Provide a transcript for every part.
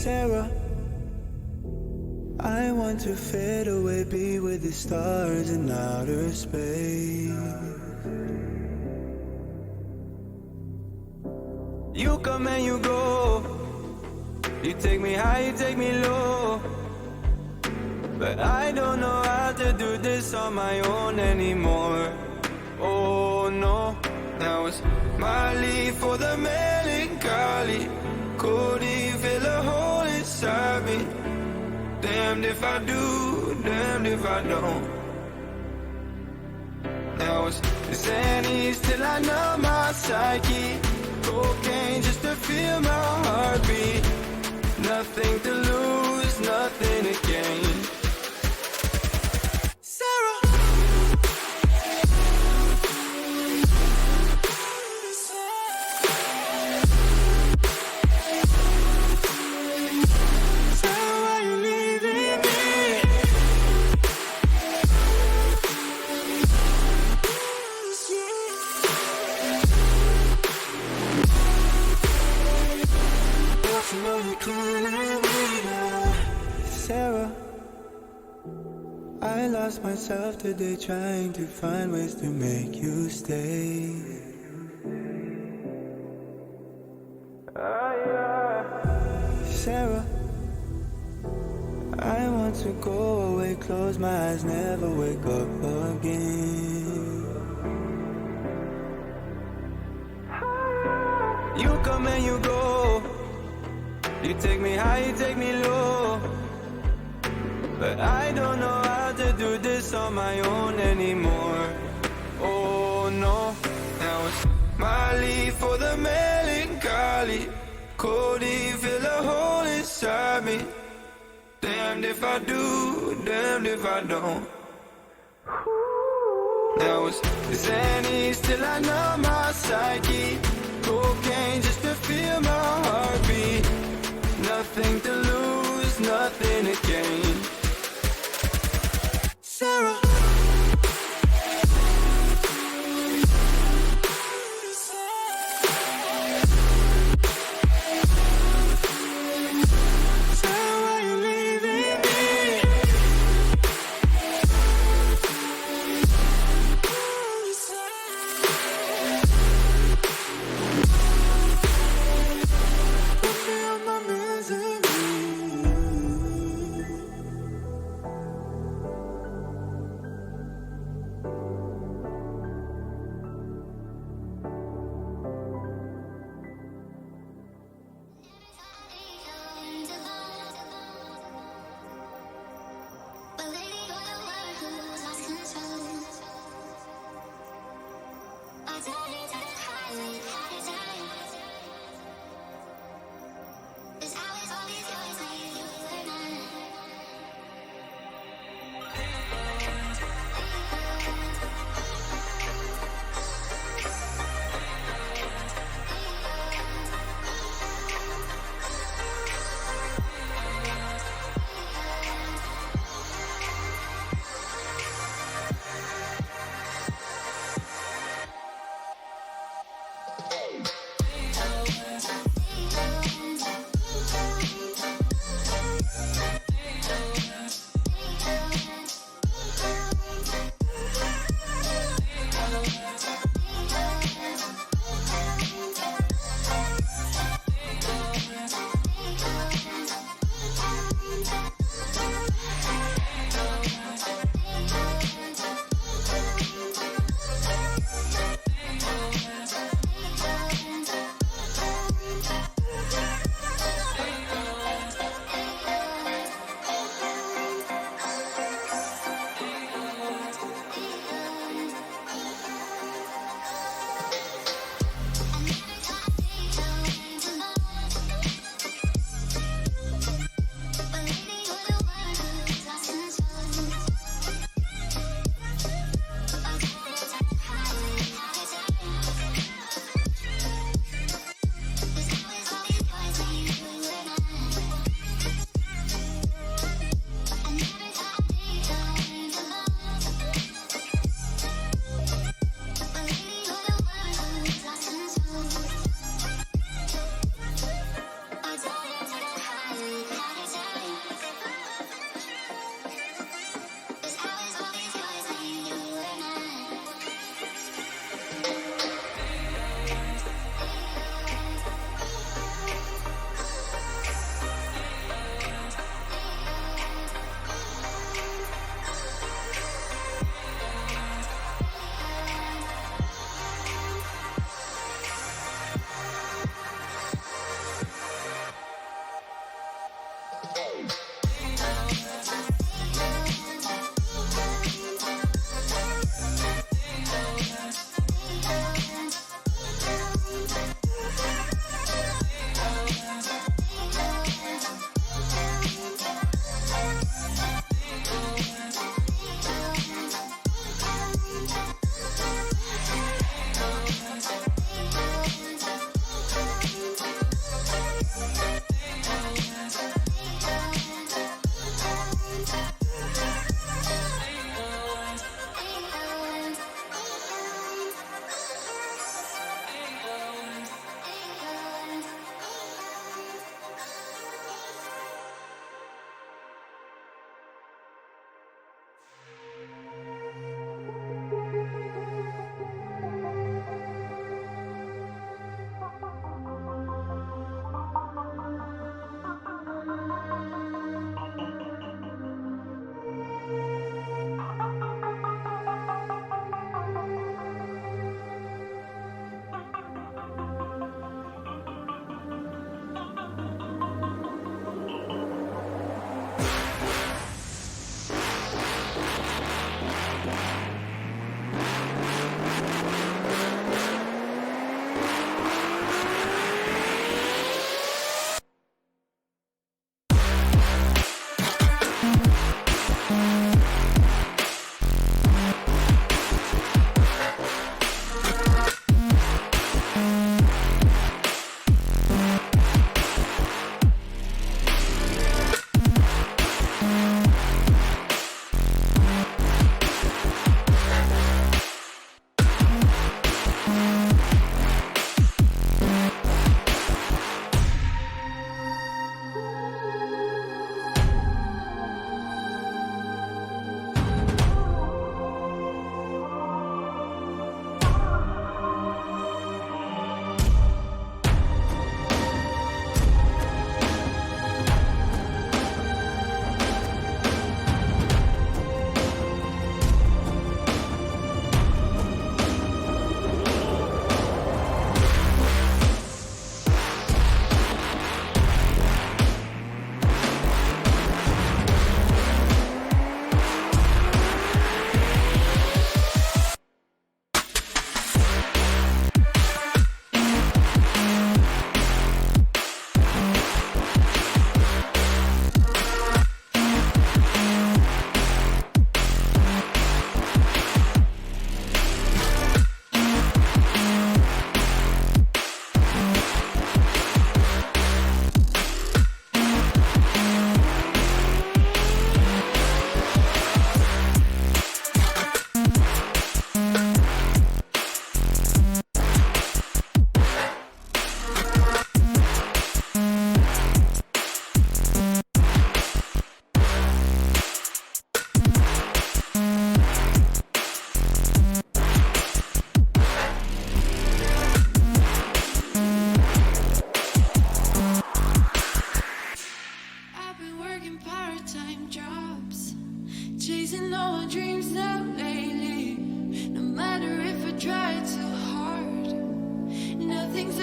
Sarah, I want to fade away, be with the stars in outer space. You come and you go, you take me high, you take me low, but I don't know how to do this on my own anymore. Oh no, now it's my leave for the melancholy. Cody fill a hole inside me. Damned if I do, damned if I don't. Now it's Xannies till I know my psyche. Cocaine just to feel my heartbeat. Nothing to lose, nothing to gain. Sarah, Sarah, why you leaving me? Don't you know you can't leave me now? Sarah, I lost myself today trying to find ways to make you stay. Sarah, I want to go away, close my eyes, never wake up again. You come and you go, you take me high, you take me low, but I don't know how to do this on my own anymore. Oh no, now it's my leave for the melancholy. Cody fill a hole inside me. Damned if I do, damned if I don't. Now it's Xannies till I know my psyche. Cocaine just to feel my heartbeat. Nothing to lose, nothing to gain. Sarah, Sarah, why you leaving me? Put me on my misery.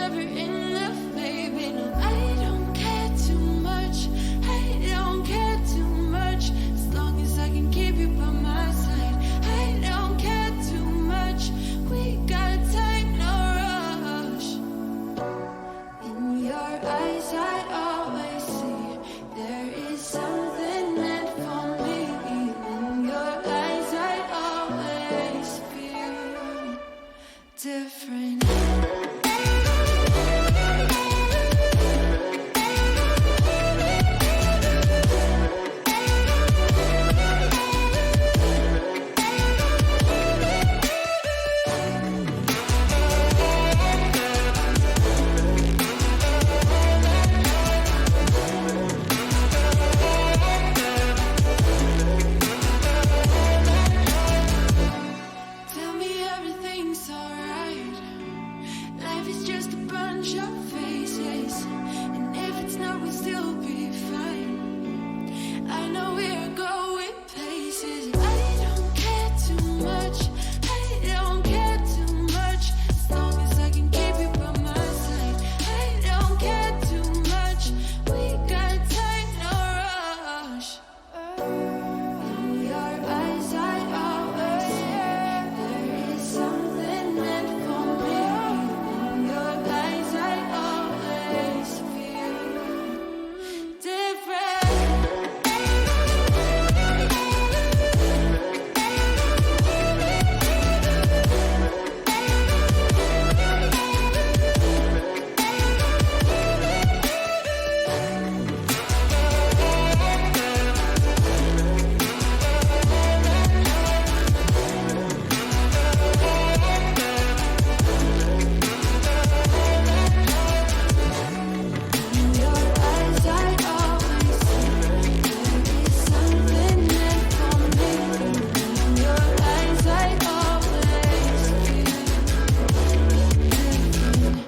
ever enough, baby. No, I don't care too much. I don't care too much. As long as I can keep you by my side. I don't care too much. We got time, no rush. In your eyes, I always see there is something meant for me. In your eyes, I always feel different. Tell me everything's alright. Life is just a bunch of faces, and if it's not, we'll still be fine. I know we're going places. I don't care too much. I don't care too much. As long as I can keep you by my side. I don't care too much. We got time, no rush. In your eyes, I always see there is something meant for me. In your eyes, I always feel different. In your eyes, I always see there is something meant for me. In your eyes, I always feel different.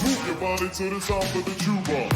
Move your body to the sound of the tuba.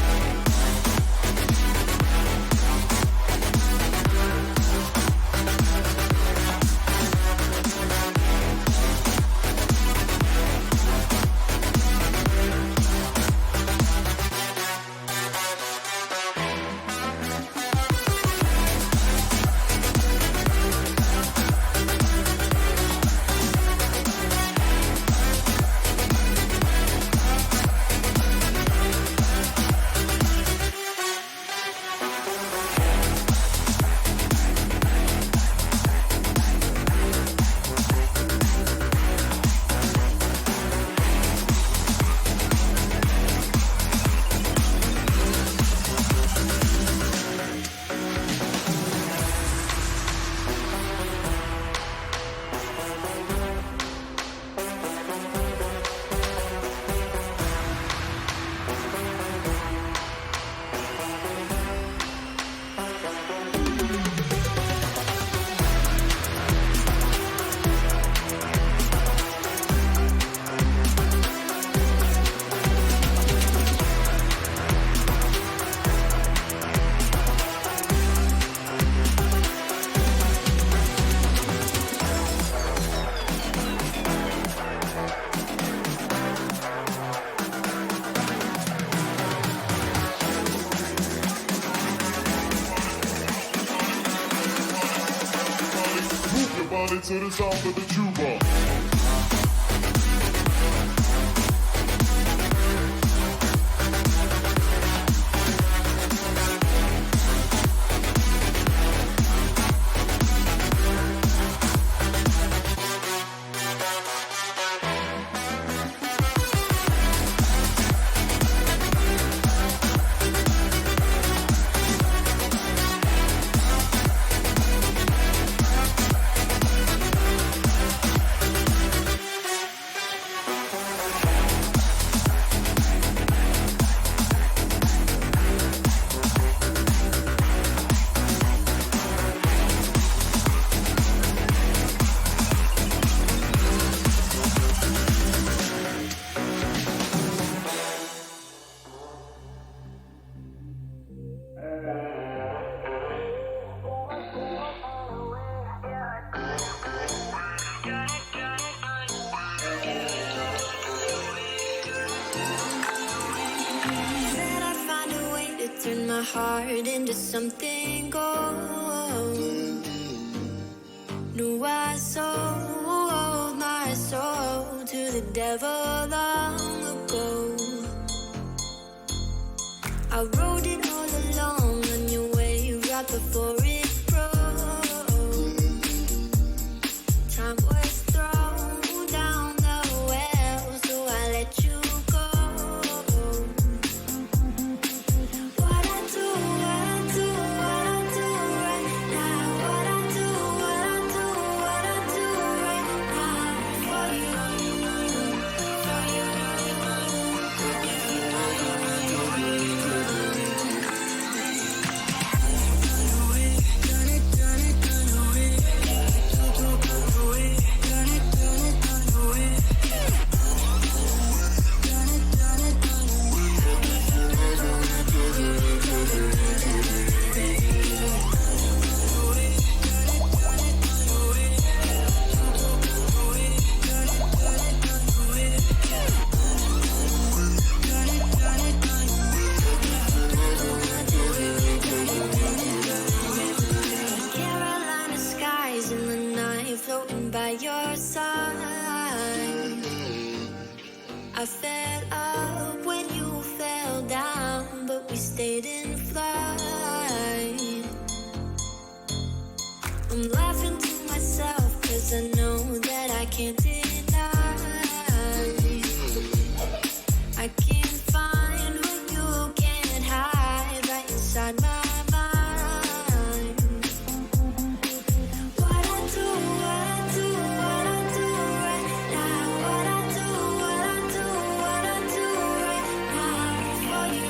body to the sound of the tuba. heart into something gold. Knew I sold my soul to the devil long ago. I wrote it all along on your way right before it broke. Time was thrown down the well, so I let you go. What I do right now. What I do right now for you. Carolina skies in the night, floating by your side. I fell up when you fell down, but we stayed in flight. I'm laughing to myself, 'cause I know that I can't deny. I can't find what you can't hide right inside my mind. What I do right now. What I do right now for you.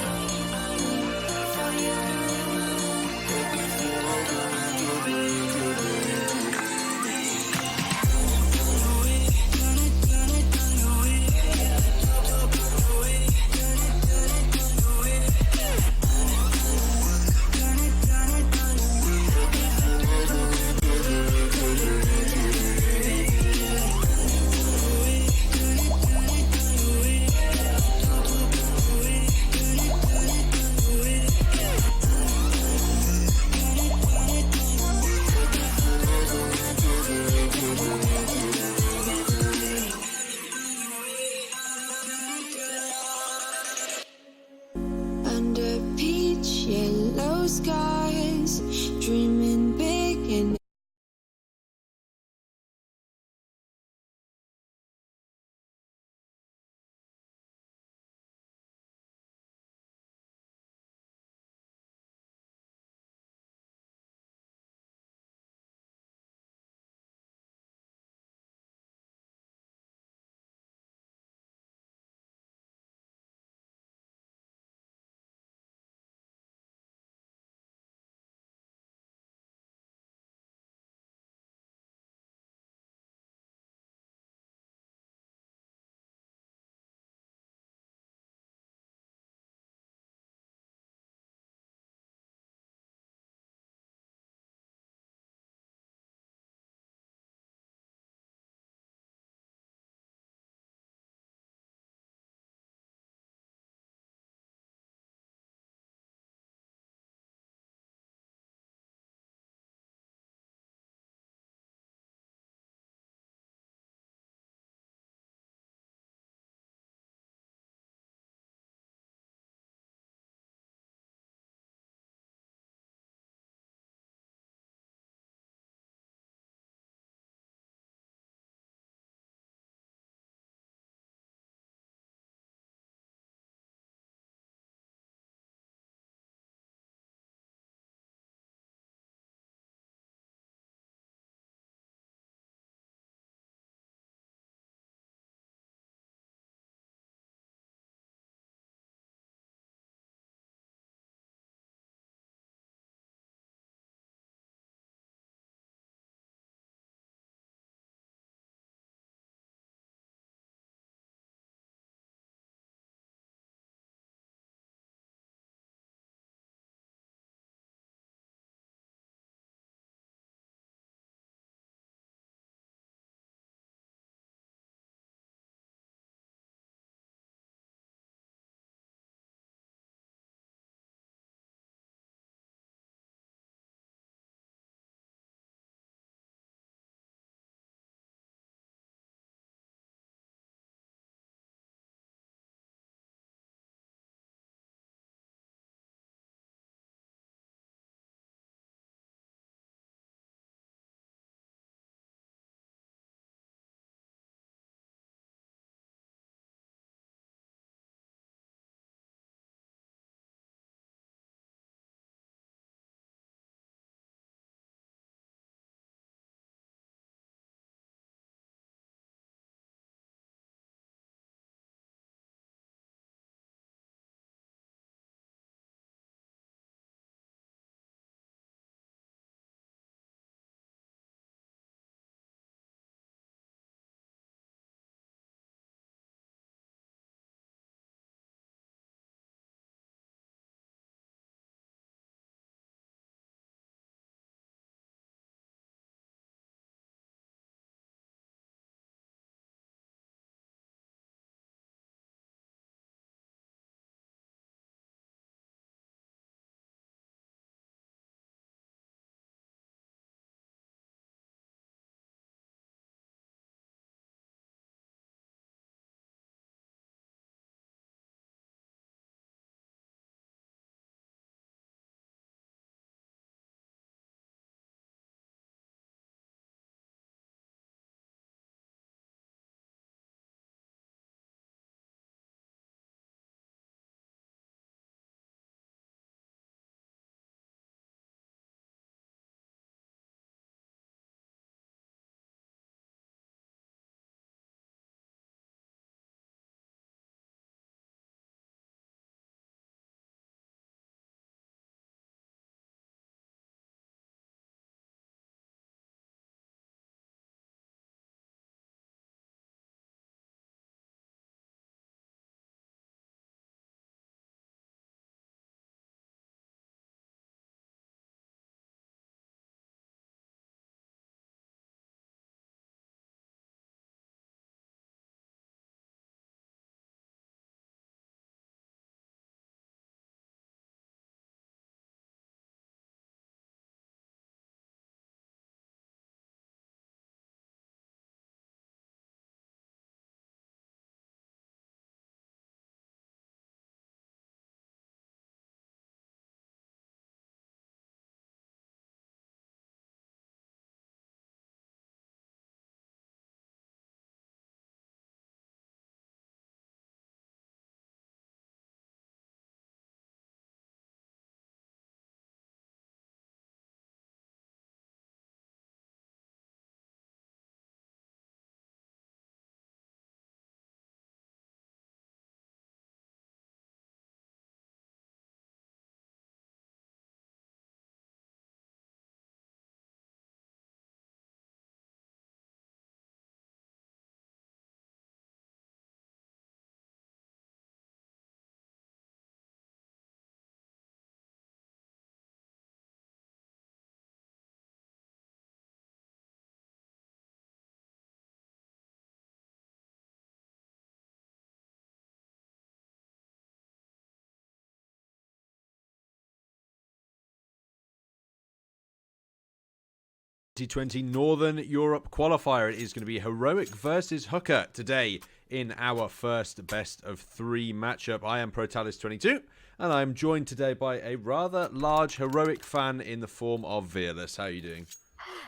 2020 Northern Europe qualifier. It is going to be Heroic versus HUKKA today in our first best of 3 matchup. I am Protalis 22, and I am joined today by a rather large Heroic fan in the form of Vearless. How are you doing?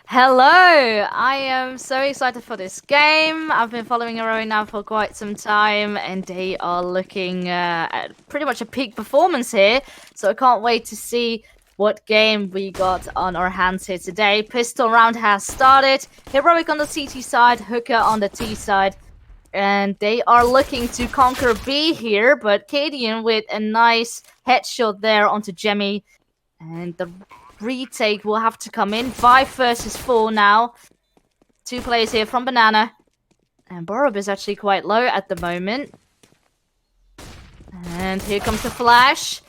Hello! I am so excited for this game. I've been following Heroic now for quite some time, and they are looking at pretty much a peak performance here. So I can't wait to see what game we got on our hands here today. Pistol round has started. Heroic on the CT side, HUKKA on the T side. And they are looking to conquer B here, but Cadian with a nice headshot there onto Jemmy. And the retake will have to come in. 5 versus 4 now. 2 players here from Banana. And Borup is actually quite low at the moment. And here comes the flash.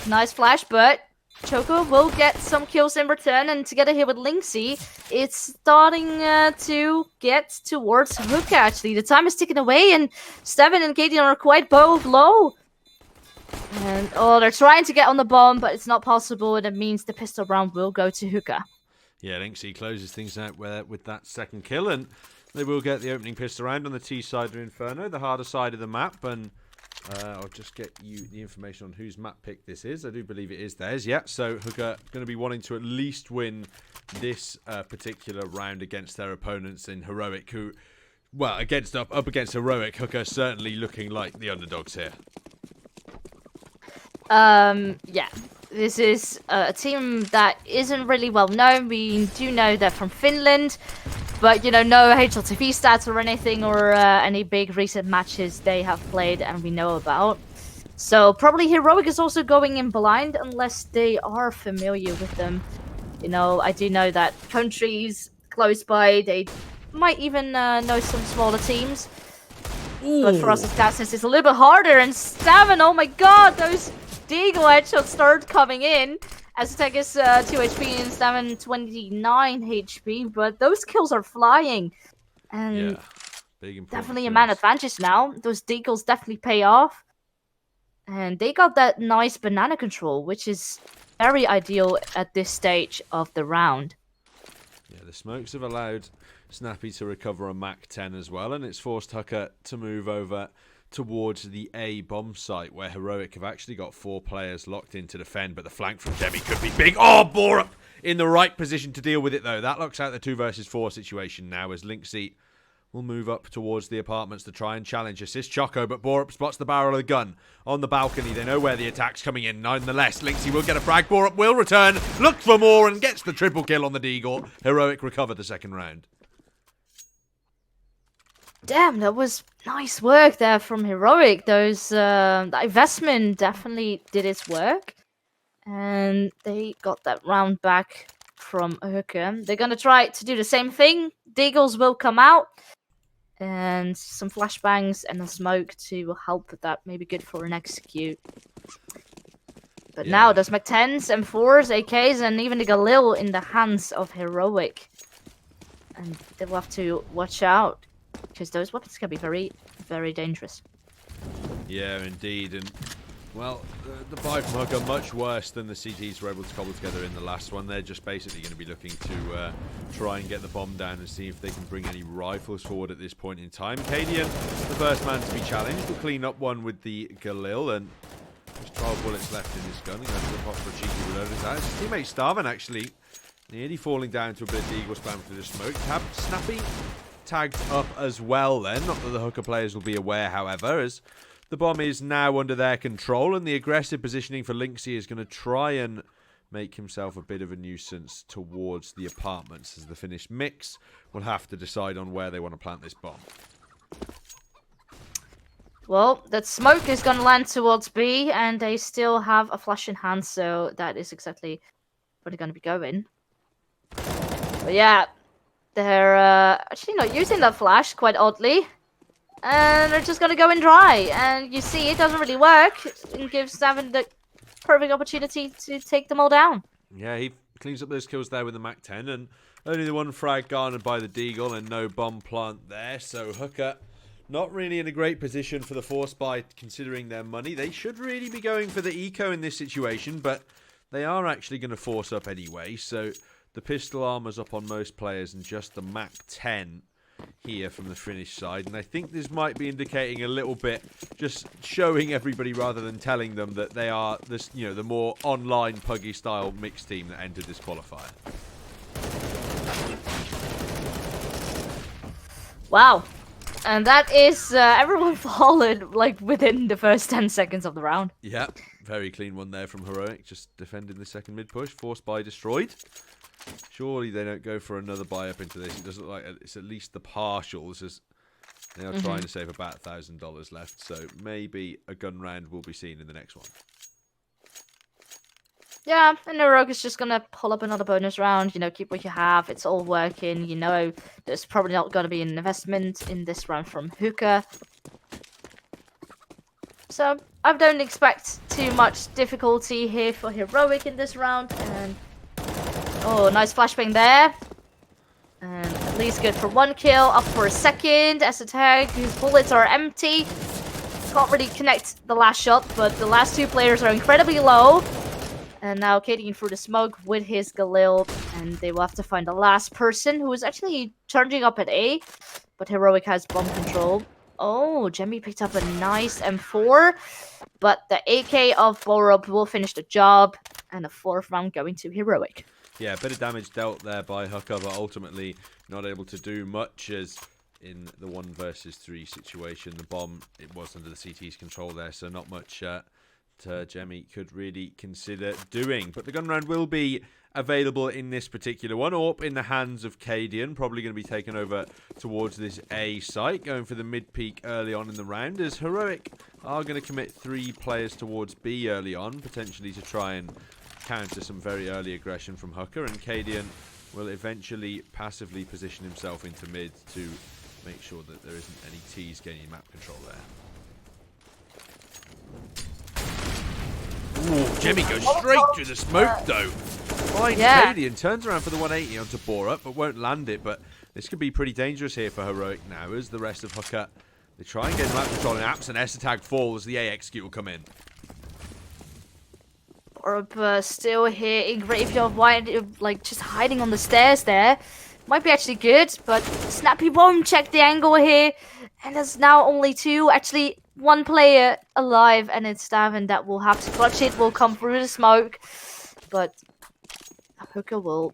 Nice flash, but Choco will get some kills in return, and together here with Linksy, it's starting to get towards HUKKA actually. The time is ticking away, and Steven and Cadian are quite both low. And they're trying to get on the bomb, but it's not possible, and it means the pistol round will go to HUKKA. Yeah, Linksy closes things out with that second kill, and they will get the opening pistol round on the T side of Inferno, the harder side of the map, and I'll just get you the information on whose map pick this is. I do believe it is theirs. Yeah, so HUKKA going to be wanting to at least win this particular round against their opponents in Heroic, who, well, up against Heroic, HUKKA certainly looking like the underdogs here. Yeah. This is a team that isn't really well known. We do know they're from Finland, but, you know, no HLTV stats or anything, or any big recent matches they have played and we know about. So probably Heroic is also going in blind unless they are familiar with them. You know, I do know that countries close by, they might even know some smaller teams. Ooh. But for us as casters, it's a little bit harder. And Steven, oh my god, those Deagle headshots start coming in. Aztec is 2 HP and Steven 29 HP, but those kills are flying. And yeah, big definitely a man advantage now. Those Deagles definitely pay off. And they got that nice banana control, which is very ideal at this stage of the round. Yeah, the smokes have allowed Snappy to recover a Mach 10 as well, and it's forced HUKKA to move over towards the A bomb site, where Heroic have actually got 4 players locked in to defend, but the flank from Demi could be big. Oh, Borup in the right position to deal with it, though. That locks out the 2 versus 4 situation now, as Linksy will move up towards the apartments to try and challenge assist Choco, but Borup spots the barrel of the gun on the balcony. They know where the attack's coming in. Nonetheless, Linksy will get a frag. Borup will return, looks for more, and gets the triple kill on the Deagle. Heroic recover the second round. Damn, that was nice work there from Heroic. Those the investment definitely did its work, and they got that round back from HUKKA. They're gonna try to do the same thing. Deagles will come out, and some flashbangs and a smoke to help with that. Maybe good for an execute. But yeah, now there's Mach 10s, M4s, AKs, and even the Galil in the hands of Heroic, and they will have to watch out, because those weapons can be very, very dangerous. Yeah, indeed. And, well, the buy from HUKKA much worse than the CTs were able to cobble together in the last one. They're just basically going to be looking to try and get the bomb down and see if they can bring any rifles forward at this point in time. Cadian, the first man to be challenged, will clean up one with the Galil, and there's 12 bullets left in his gun. He's going to pop for a cheeky reload. His teammate Starvin actually nearly falling down to a bit of Deagle spam through the smoke. Snappy tagged up as well then. Not that the HUKKA players will be aware, however, as the bomb is now under their control, and the aggressive positioning for Linksy is going to try and make himself a bit of a nuisance towards the apartments, as the finished mix will have to decide on where they want to plant this bomb. Well, that smoke is going to land towards B, and they still have a flash in hand, so that is exactly where they're going to be going. But yeah, they're actually not using that flash, quite oddly. And they're just going to go in dry. And you see, it doesn't really work. It gives Steven the perfect opportunity to take them all down. Yeah, he cleans up those kills there with the Mach 10. And only the one frag garnered by the Deagle and no bomb plant there. So HUKKA not really in a great position for the force buy, considering their money. They should really be going for the eco in this situation, but they are actually going to force up anyway. So the pistol armor's up on most players and just the Mac 10 here from the Finnish side. And I think this might be indicating a little bit, just showing everybody rather than telling them that they are this, you know, the more online puggy style mixed team that entered this qualifier. Wow. And that is everyone fallen like within the first 10 seconds of the round. Yeah, very clean one there from Heroic, just defending the second mid push. Force buy destroyed. Surely they don't go for another buy up into this. It doesn't look like it's at least the partials, as they are trying to save about $1,000 left. So maybe a gun round will be seen in the next one. Yeah, and Heroic is just gonna pull up another bonus round. You know, keep what you have. It's all working. You know, there's probably not gonna be an investment in this round from HUKKA. So I don't expect too much difficulty here for Heroic in this round. And oh, nice flashbang there. And at least good for 1 kill. Up for a second. As a tag, his bullets are empty. Can't really connect the last shot, but the last 2 players are incredibly low. And now Cadian through the smoke with his Galil, and they will have to find the last person who is actually charging up at A, but Heroic has bomb control. Oh, Jemmy picked up a nice M4, but the AK of Borup will finish the job, and the 4th round going to Heroic. Yeah, a bit of damage dealt there by HUKKA, but ultimately not able to do much, as in the 1 versus 3 situation, the bomb, it was under the CT's control there, so not much Jemmy could really consider doing. But the gun round will be available in this particular one. AWP in the hands of Cadian, probably going to be taken over towards this A site, going for the mid peak early on in the round, as Heroic are going to commit 3 players towards B early on, potentially to try and counter some very early aggression from HUKKA, and Cadian will eventually passively position himself into mid to make sure that there isn't any T's gaining map control there. Ooh, Jemmy goes straight through the smoke though. Finds Cadian, turns around for the 180 onto Borup, but won't land it. But this could be pretty dangerous here for Heroic now, as the rest of HUKKA, they try and get map control, and Apps and S-Tag falls. The A execute will come in. Borup still here in Graveyard Wide, like just hiding on the stairs there. Might be actually good, but Snappy won't check the angle here. And there's now only 2, actually 1 player alive, and it's Stavin that will have to clutch it, will come through the smoke. But HUKKA will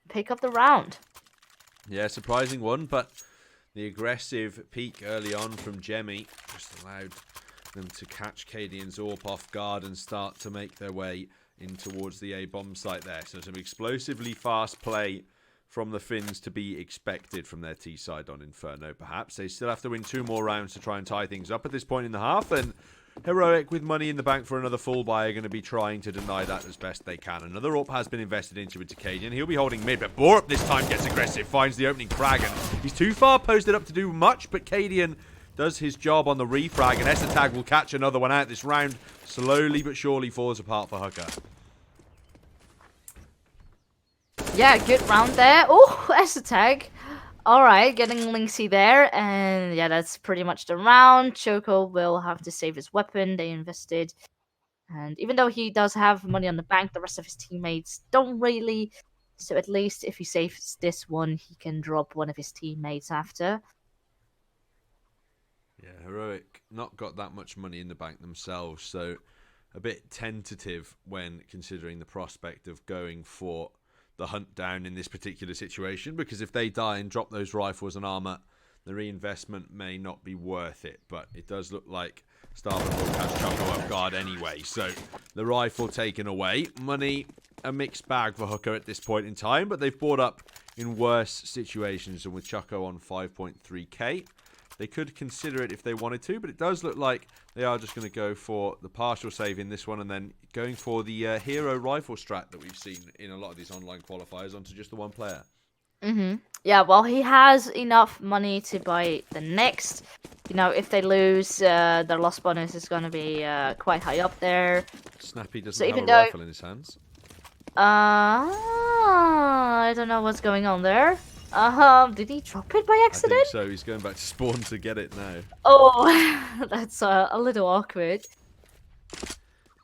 pick up the round. Yeah, surprising one, but the aggressive peak early on from Jemmy just allowed them to catch Cadian's AWP off guard and start to make their way in towards the A bomb site there. So some explosively fast play from the Finns to be expected from their T side on Inferno, perhaps. They still have to win 2 more rounds to try and tie things up at this point in the half, and Heroic, with money in the bank for another full buy, are going to be trying to deny that as best they can. Another AWP has been invested into Cadian. He'll be holding mid, but Borup this time gets aggressive, finds the opening frag, and he's too far posted up to do much, but Cadian does his job on the refrag, and S-Tag will catch another one out. This round slowly but surely falls apart for HUKKA. Yeah, good round there. Oh, S-Tag. Alright, getting Linksy there. And yeah, that's pretty much the round. Choco will have to save his weapon. They invested. And even though he does have money on the bank, the rest of his teammates don't really. So at least if he saves this one, he can drop one of his teammates after. Yeah, Heroic not got that much money in the bank themselves, so a bit tentative when considering the prospect of going for the hunt down in this particular situation, because if they die and drop those rifles and armor, the reinvestment may not be worth it. But it does look like Starboard will catch Choco off guard anyway, so the rifle taken away. Money, a mixed bag for HUKKA at this point in time, but they've bought up in worse situations, and with Choco on 5.3k, they could consider it if they wanted to, but it does look like they are just going to go for the partial save in this one, and then going for the hero rifle strat that we've seen in a lot of these online qualifiers onto just the 1 player. Yeah, well, he has enough money to buy the next. You know, if they lose, their loss bonus is going to be quite high up there. Snappy doesn't have a rifle in his hands. I don't know what's going on there. Did he drop it by accident? I think so. He's going back to spawn to get it now. Oh, that's a little awkward.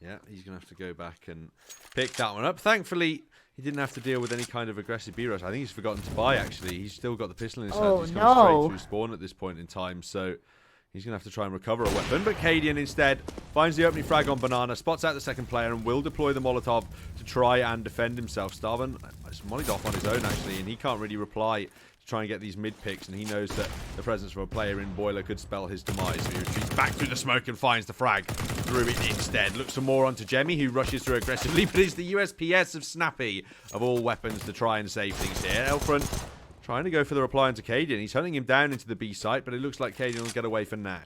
Yeah, he's going to have to go back and pick that one up. Thankfully, he didn't have to deal with any kind of aggressive B-rush. I think he's forgotten to buy, actually. He's still got the pistol in his hand. He's coming straight through spawn at this point in time, so he's going to have to try and recover a weapon. But Cadian instead finds the opening frag on Banana, spots out the second player, and will deploy the Molotov to try and defend himself. Starvin is mollied off on his own, actually, and he can't really reply to try and get these mid picks, and he knows that the presence of a player in Boiler could spell his demise. So he retreats back through the smoke and finds the frag through it instead. Looks for more onto Jemmy, who rushes through aggressively, but it's the USPS of Snappy of all weapons to try and save things here. Elfront trying to go for the reply onto Cadian. He's hunting him down into the B site, but it looks like Cadian will get away for now.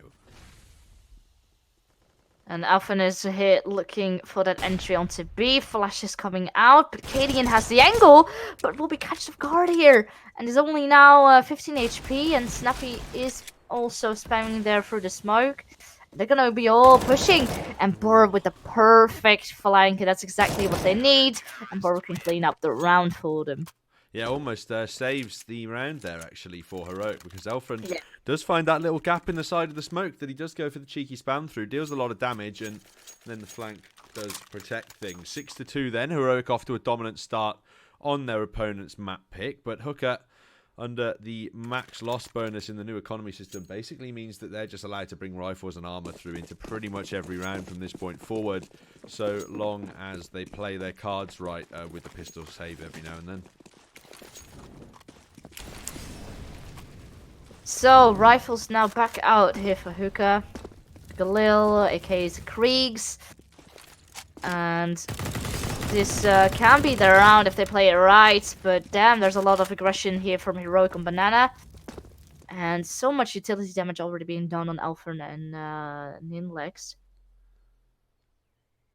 And Alphen is here looking for that entry onto B. Flash is coming out, but Cadian has the angle, but will be catched off guard here. And is only now 15 HP, and Snappy is also spamming there through the smoke. They're going to be all pushing, and Bor with the perfect flank. That's exactly what they need, and Bor can clean up the round for them. Yeah, almost saves the round there, actually, for Heroic, because Elfront does find that little gap in the side of the smoke that he does go for the cheeky spam through, deals a lot of damage, and then the flank does protect things. 6-2 then, Heroic off to a dominant start on their opponent's map pick, but HUKKA, under the max loss bonus in the new economy system, basically means that they're just allowed to bring rifles and armor through into pretty much every round from this point forward, so long as they play their cards right with the pistol save every now and then. So, rifles now back out here for HUKKA. Galil, aka Kriegs. And this can be their round if they play it right, but damn, there's a lot of aggression here from Heroic on Banana. And so much utility damage already being done on Alfern and Ninlex.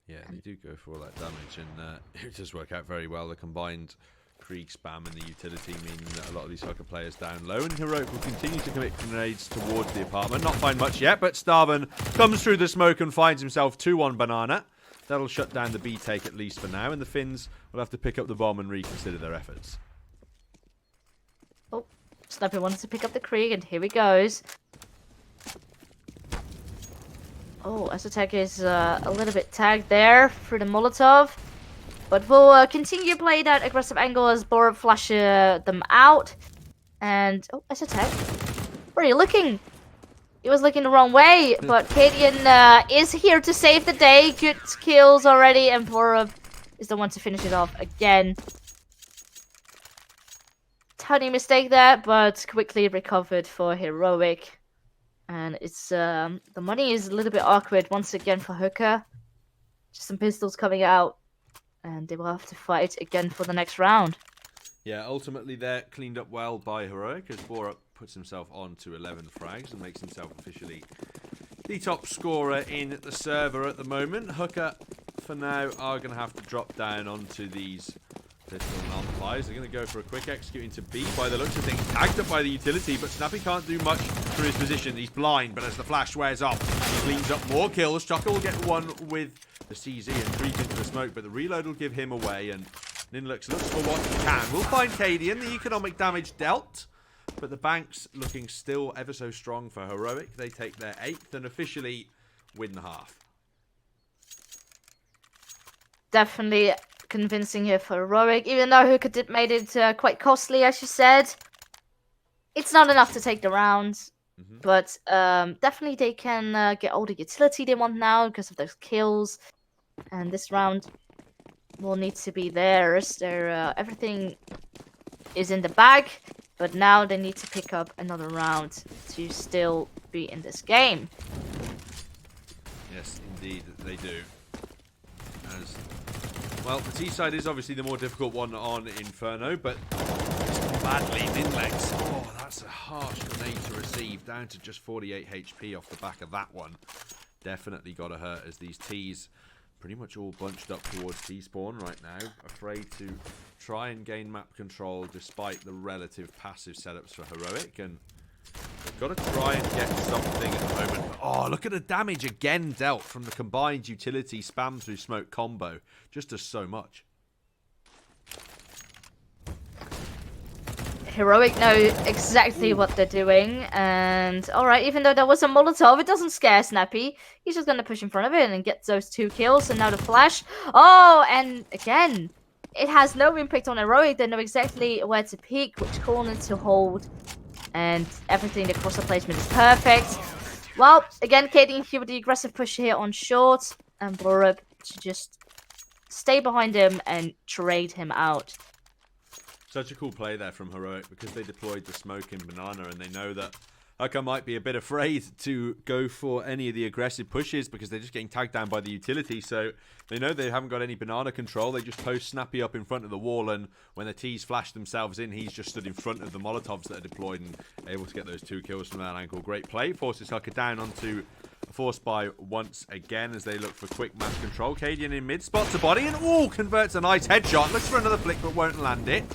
Yeah, they do go for all that damage, and it does work out very well. The combined Krieg spam and the utility meaning that a lot of these HUKKA players down low, and Heroic will continue to commit grenades towards the apartment. Not find much yet, but Starvin comes through the smoke and finds himself 2 on Banana. That'll shut down the B take at least for now, and the Finns will have to pick up the bomb and reconsider their efforts. Oh, Snappy wanted to pick up the Krieg, and here he goes. Oh, Azotech is a little bit tagged there through the Molotov. But we'll continue to play that aggressive angle as Bor flash them out. And, oh, Azotech. Where are you looking? He was looking the wrong way, but Cadian is here to save the day. Good kills already, and Bor is the one to finish it off again. Tiny mistake there, but quickly recovered for Heroic. And it's the money is a little bit awkward once again for HUKKA. Just some pistols coming out, and they will have to fight again for the next round. Yeah, ultimately they're cleaned up well by Heroic as Borup puts himself on to 11 frags and makes himself officially the top scorer in the server at the moment. HUKKA, for now, are going to have to drop down onto these pistol and amplifiers. They're going to go for a quick execute into B by the looks of things. Tagged up by the utility, but Snappy can't do much for his position. He's blind, but as the flash wears off, he cleans up more kills. HUKKA will get one with the CZ and creep into the smoke, but the reload will give him away, and Ninlux looks for what he can. We'll find Cadian, the economic damage dealt, but the bank's looking still ever so strong for Heroic. They take their 8th and officially win the half. Definitely convincing here for Heroic, even though HUKKA made it quite costly, as you said. It's not enough to take the round, but definitely they can get all the utility they want now because of those kills. And this round will need to be theirs. Everything is in the bag, but now they need to pick up another round to still be in this game. Yes, indeed, they do. As well, the T side is obviously the more difficult one on Inferno, but badly, Ninlex. Oh, that's a harsh grenade to receive, down to just 48 HP off the back of that one. Definitely got to hurt as these T's pretty much all bunched up towards T-spawn right now, afraid to try and gain map control despite the relative passive setups for Heroic, and they've got to try and get something at the moment. But, oh, look at the damage again dealt from the combined utility spam through smoke combo. Just does so much. Heroic know exactly what they're doing, and alright, even though there was a Molotov, it doesn't scare Snappy. He's just gonna push in front of it and get those 2 kills, and now the flash. Oh, and again, it has no impact on Heroic. They know exactly where to peek, which corner to hold, and everything. The crosser placement is perfect. Well, again, Kaden here with the aggressive push here on short, and Borup to just stay behind him and trade him out. Such a cool play there from Heroic because they deployed the smoke in Banana and they know that HUKKA might be a bit afraid to go for any of the aggressive pushes because they're just getting tagged down by the utility. So they know they haven't got any Banana control. They just post Snappy up in front of the wall, and when the T's flash themselves in, he's just stood in front of the Molotovs that are deployed and able to get those 2 kills from that angle. Great play. Forces HUKKA down onto a force buy once again as they look for quick map control. Cadian in mid, spots a body and converts a nice headshot. Looks for another flick but won't land it.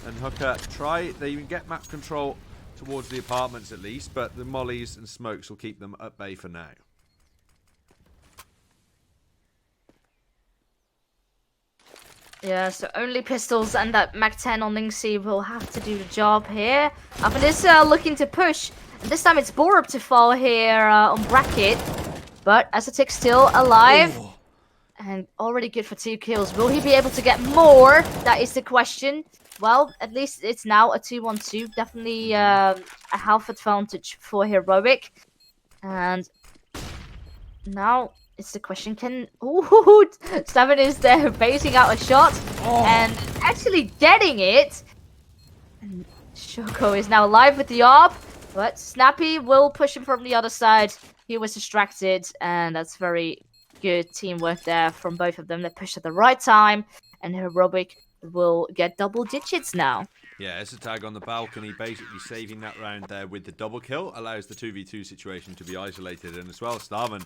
And HUKKA they even get map control towards the apartments at least, but the mollies and smokes will keep them at bay for now. Yeah, so only pistols and that Mac-10 on Linksy will have to do the job here. Up is looking to push. And this time it's Borup to fall here on Bracket. But Azatek still alive. Oh. And already good for 2 kills. Will he be able to get more? That is the question. Well, at least it's now a 2-1-2. Definitely a health advantage for Heroic. And now it's the question, can... Ooh, Stamina is there phasing out a shot. And actually getting it. And Shoko is now alive with the AWP. But Snappy will push him from the other side. He was distracted. And that's very good teamwork there from both of them. They pushed at the right time. And Heroic will get double digits now. Yeah, it's a tag on the balcony, basically saving that round there with the double kill. Allows the 2v2 situation to be isolated. And as well, Starman,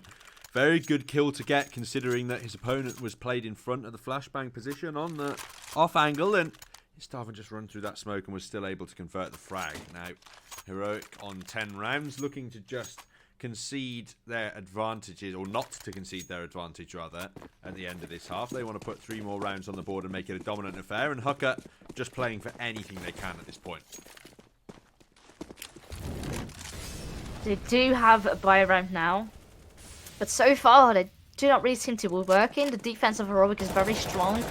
very good kill to get considering that his opponent was played in front of the flashbang position on the off angle. And Starman just run through that smoke and was still able to convert the frag. Now, Heroic on 10 rounds, looking to just concede their advantages, or not to concede their advantage rather, at the end of this half. They want to put 3 more rounds on the board and make it a dominant affair, and HUKKA just playing for anything they can at this point. They do have a buy round now, but so far they do not really seem to be working. The defense of Heroic is very strong,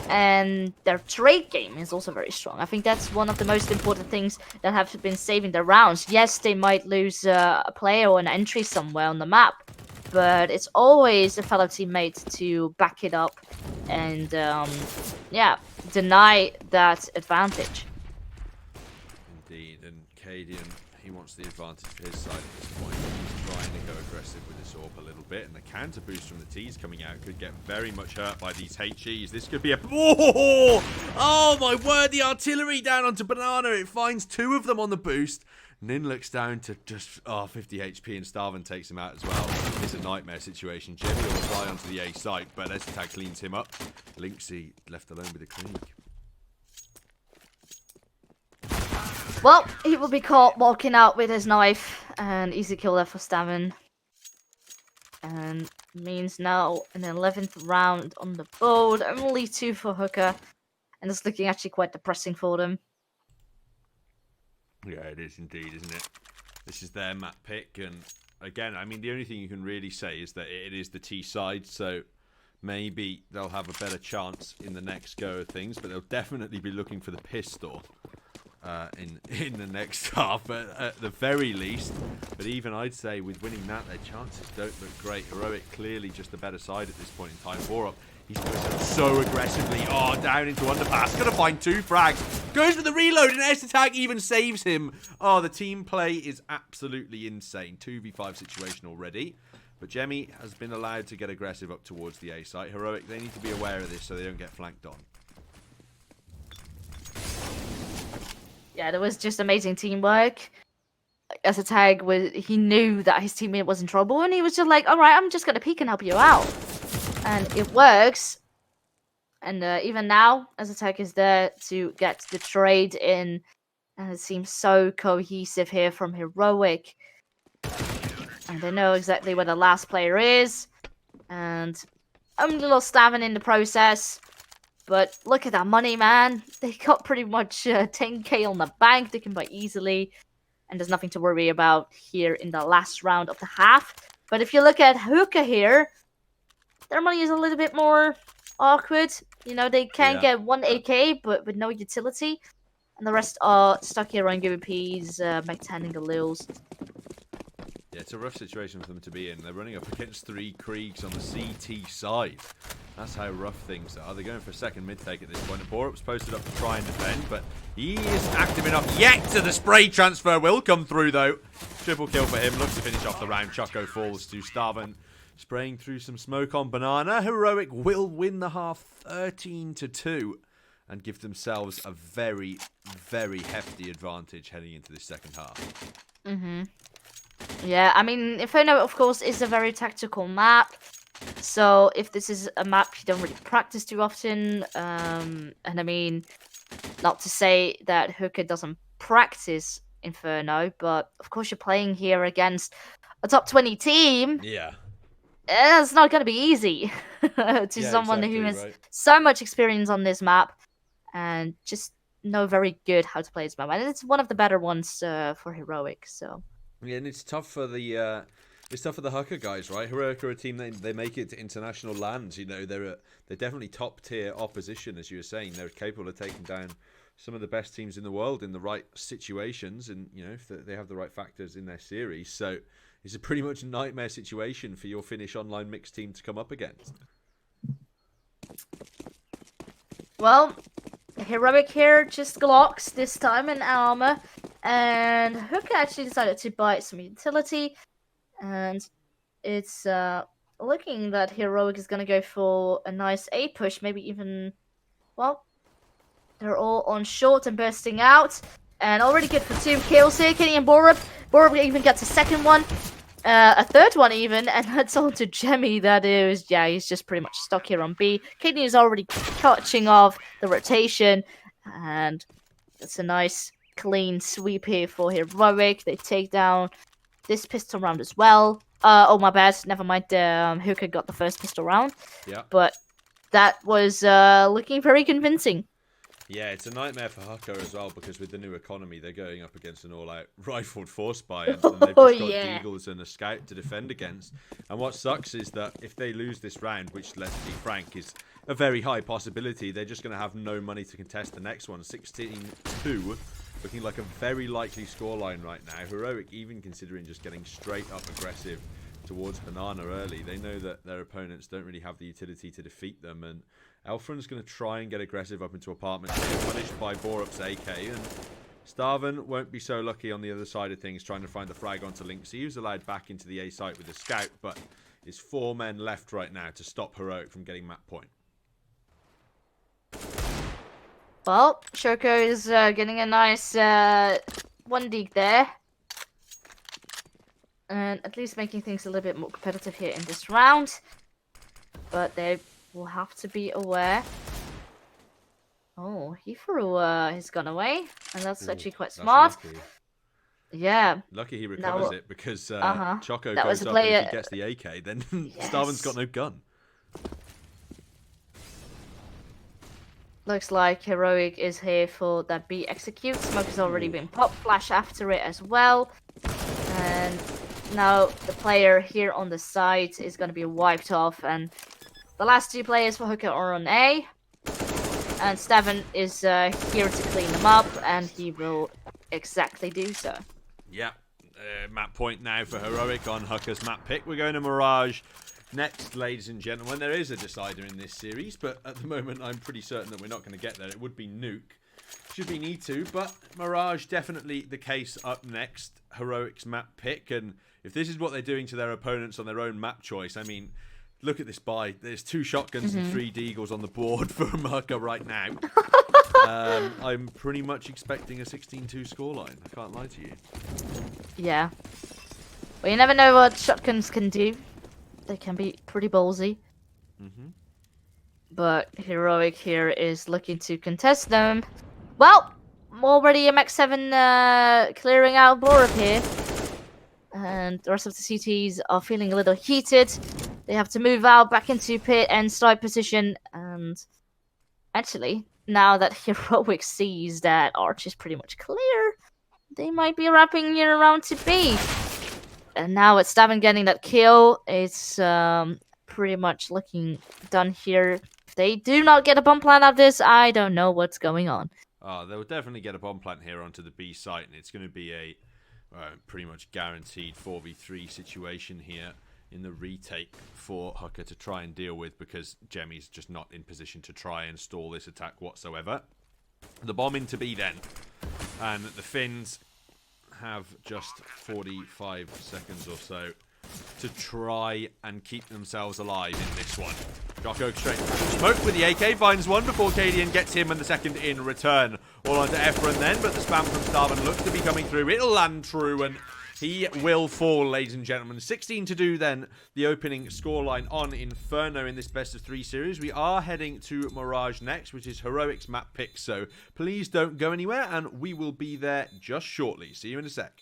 and their trade game is also very strong. I think that's one of the most important things that have been saving their rounds. Yes, they might lose a player or an entry somewhere on the map, but it's always a fellow teammate to back it up and, yeah, deny that advantage. Indeed, and Cadian, he wants the advantage for his side at this point. He's trying to go aggressive with this AWP a little bit, and the counter boost from the T's coming out could get very much hurt by these HEs. This could be a... Oh my word, the artillery down onto Banana. It finds 2 of them on the boost. Nin looks down to just 50 HP, and Starvin takes him out as well. It's a nightmare situation. Jimmy will fly onto the A site, but Estag cleans him up. Linksy left alone with the Krieg. Well, he will be caught walking out with his knife, and easy kill there for Stavin. And means now an 11th round on the board, only 2 for HUKKA, and it's looking actually quite depressing for them. Yeah, it is indeed, isn't it? This is their map pick, and again, I mean, the only thing you can really say is that it is the T side, so maybe they'll have a better chance in the next go of things, but they'll definitely be looking for the pistol. In the next half, at the very least. But even I'd say with winning that, their chances don't look great. Heroic clearly just the better side at this point in time. Borup, he's going so aggressively. Down into underpass. Gonna find 2 frags. Goes for the reload, and S-Attack even saves him. The team play is absolutely insane. 2v5 situation already. But Jemmy has been allowed to get aggressive up towards the A site. Heroic, they need to be aware of this so they don't get flanked on. Yeah, there was just amazing teamwork. As a tag, he knew that his teammate was in trouble, and he was just like, alright, I'm just going to peek and help you out. And it works. And even now, as a tag is there to get the trade in. And it seems so cohesive here from Heroic. And they know exactly where the last player is. And a little stabbing in the process. But look at that money, man. They got pretty much 10k on the bank. They can buy easily. And there's nothing to worry about here in the last round of the half. But if you look at HUKKA here, their money is a little bit more awkward. You know, they can get one AK, but with no utility. And the rest are stuck here on GBPs, Mech-10 and Galils. Yeah, it's a rough situation for them to be in. They're running up against 3 Kriegs on the CT side. That's how rough things are. They're going for a second mid-take at this point. And Borup's posted up to try and defend, but he isn't active enough yet. To the spray transfer will come through, though. Triple kill for him. Looks to finish off the round. HUKKA falls to Starven. Spraying through some smoke on Banana. Heroic will win the half 13-2 and give themselves a very, very hefty advantage heading into this second half. Yeah, I mean, Inferno, of course, is a very tactical map. So if this is a map you don't really practice too often, and I mean, not to say that HUKKA doesn't practice Inferno, but of course you're playing here against a top 20 team. Yeah. It's not going to be easy to someone who has so much experience on this map and just know very good how to play this map. And it's one of the better ones for Heroic, so... Yeah, and it's tough for the HUKKA guys, right? Heroic are a team they make it to international lands. You know, they're definitely top tier opposition, as you were saying. They're capable of taking down some of the best teams in the world in the right situations, and you know, if they have the right factors in their series. So it's a pretty much nightmare situation for your Finnish online mixed team to come up against. Well, Heroic here just Glocks this time in armor, and HUKKA actually decided to buy some utility, and it's looking that Heroic is gonna go for a nice A push, maybe even, well, they're all on short and bursting out, and already good for 2 kills here. Kenny and Borup even gets a second one, a third one even, and that's on to Jemmy. That is, yeah, he's just pretty much stuck here on B. Kenny is already catching off the rotation, and it's a nice clean sweep here for Heroic. They take down this pistol round as well. Oh, my bad. Never mind. HUKKA got the first pistol round. Yeah. But that was looking very convincing. Yeah, it's a nightmare for HUKKA as well, because with the new economy, they're going up against an all-out rifled force buy, and they've just got Deagles and a Scout to defend against. And what sucks is that if they lose this round, which, let's be frank, is a very high possibility, they're just going to have no money to contest the next one. 16-2, looking like a very likely scoreline right now. Heroic even considering just getting straight up aggressive towards Banana early. They know that their opponents don't really have the utility to defeat them, and Elfrin's going to try and get aggressive up into apartments, punished by Borup's AK, and Starven won't be so lucky on the other side of things, trying to find the frag onto Lynx. He was allowed back into the A site with a Scout, but there's 4 men left right now to stop Heroic from getting map point. Well, Shoko is getting a nice 1 dig there. And at least making things a little bit more competitive here in this round. But they will have to be aware. Oh, he threw his gun away. And that's actually quite smart. Lucky. Yeah. Lucky he recovers it, because Choco that goes up and if he gets the AK, then yes. Starven's got no gun. Looks like Heroic is here for that B execute. Smoke has already been popped. Flash after it as well. And now the player here on the side is going to be wiped off. And the last 2 players for HUKKA are on A. And Steven is here to clean them up. And he will exactly do so. Yeah. Map point now for Heroic on HUKKA's map pick. We're going to Mirage next, ladies and gentlemen. There is a decider in this series, but at the moment I'm pretty certain that we're not going to get there. It would be Nuke. Should we need to, but Mirage definitely the case up next. Heroic's map pick, and if this is what they're doing to their opponents on their own map choice, I mean, look at this buy. There's 2 shotguns and 3 Deagles on the board for HUKKA right now. I'm pretty much expecting a 16-2 scoreline. I can't lie to you. Yeah. Well, you never know what shotguns can do. They can be pretty ballsy. But Heroic here is looking to contest them. Well, already a Max 7 clearing out Borup here. And the rest of the CTs are feeling a little heated. They have to move out back into pit and start position. And actually, now that Heroic sees that Arch is pretty much clear, they might be wrapping it around to B. And now it's Steven getting that kill. It's pretty much looking done here. If they do not get a bomb plant out of this, I don't know what's going on. They'll definitely get a bomb plant here onto the B site, and it's going to be a pretty much guaranteed 4v3 situation here in the retake for HUKKA to try and deal with, because Jemmy's just not in position to try and stall this attack whatsoever. The bomb into B then, and the Finns have just 45 seconds or so to try and keep themselves alive in this one. Jocko straight smoke with the AK, finds one before Cadian gets him and the second in return. All onto Efren then, but the spam from Starman looks to be coming through. It'll land true, and he will fall, ladies and gentlemen. 16 to do then, the opening scoreline on Inferno in this best of 3 series. We are heading to Mirage next, which is Heroic's map pick, so please don't go anywhere, and we will be there just shortly. See you in a sec.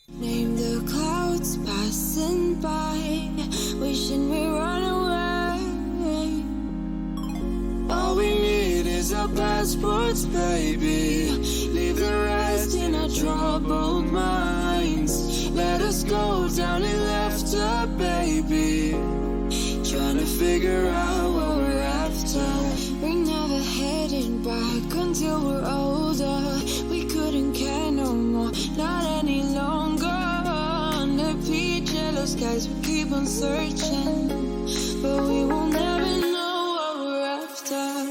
Name the clouds passing by, wishing we run away. All we need is our passports, baby. Leave the rest in our troubled minds. Let us go down in laughter, baby. Trying to figure out what we're after. We're never heading back until we're older. We couldn't care no more, not any longer. Under peach yellow skies, we keep on searching, but we will never know what we're after.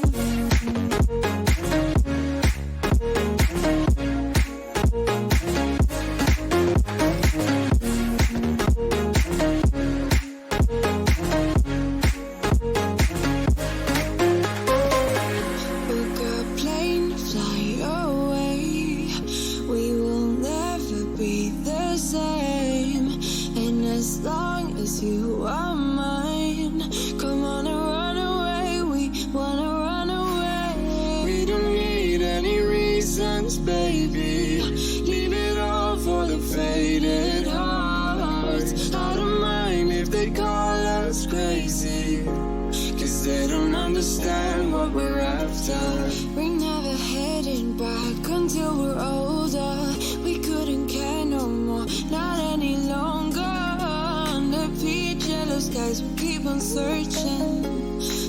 Baby, leave it all for the faded hearts. I don't mind if they call us crazy, cause they don't understand what we're after. We're never heading back until we're older. We couldn't care no more, not any longer. Under peach yellow skies, we keep on searching,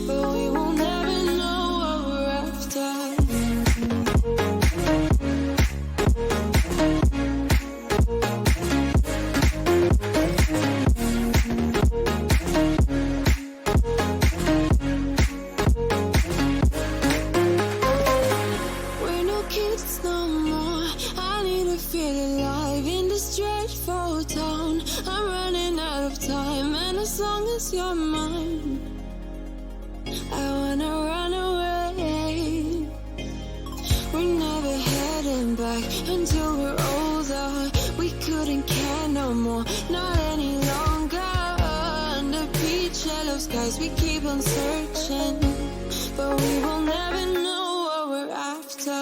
but we will never know what we're after. You're mine, I wanna run away. We're never heading back until we're older. We couldn't care no more, not any longer. Under peach yellow skies, we keep on searching, but we will never know what we're after.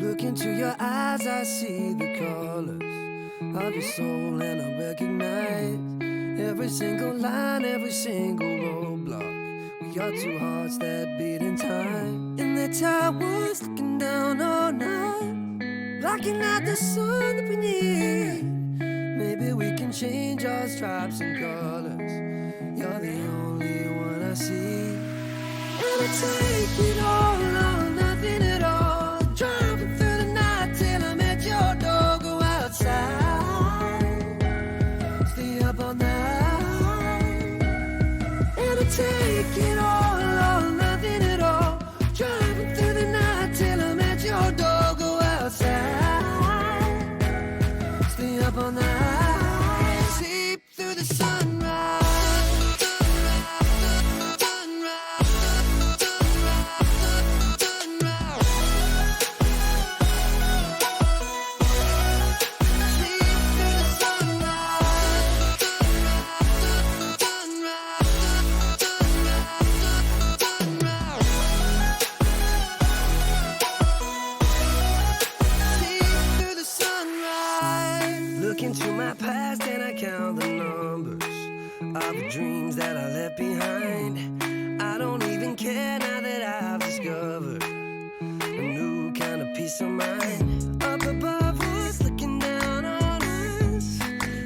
Look into your eyes, I see the colors of your soul, and I recognize every single line, every single roadblock. We are two hearts that beat in time, and the towers looking down all night, blocking out the sun that we need. Maybe we can change our stripes and colors. You're the only one I see, and I take it all or nothing at all. Driving through the night till I'm at your door. Go outside, stay up all night, and I take it all or nothing at all. Driving through the night till I'm at your door. Go outside, stay up all night, sleep through the sunrise. Sleep left behind. I don't even care now that I've discovered a new kind of peace of mind. Up above us, looking down on us,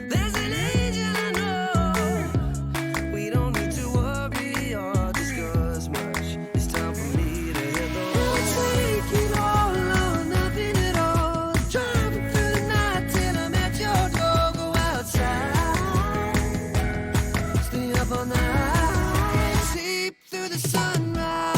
there's an angel I know. We don't need to worry or discuss much. It's time for me to hit the road. Take it all or nothing at all. Driving through the night till I'm at your door. Go outside, stay up all night, sleep through the sunrise.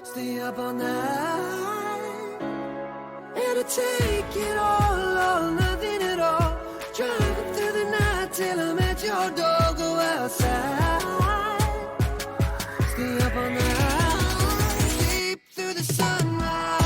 Stay up all night, and I take it all or nothing at all. Driving through the night till I'm at your door. Go outside, stay up all night, sleep through the sunrise.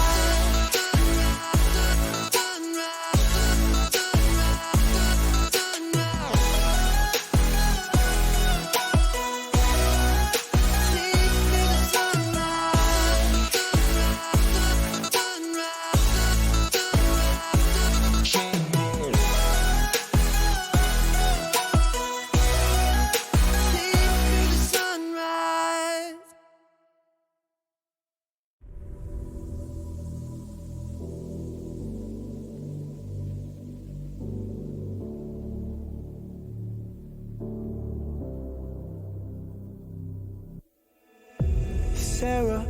Sarah,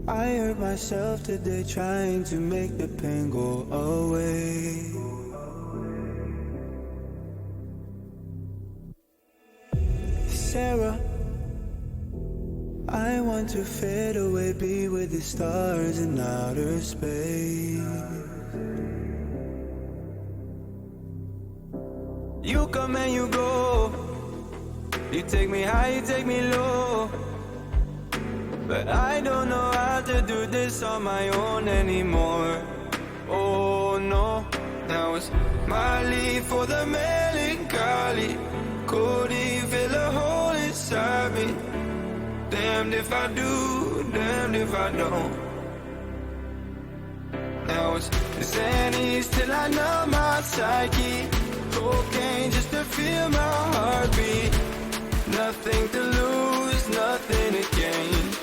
I hurt myself today trying to make the pain go away. Sarah, I want to fade away, be with the stars in outer space. You come and you go, you take me high, you take me low. But I don't know how to do this on my own anymore. Oh no, now it's my leave for the melancholy. Could fill a hole inside me? Damned if I do, damned if I don't. Now it's Xannies till I numb my psyche. Cocaine just to feel my heartbeat. Nothing to lose, nothing to gain.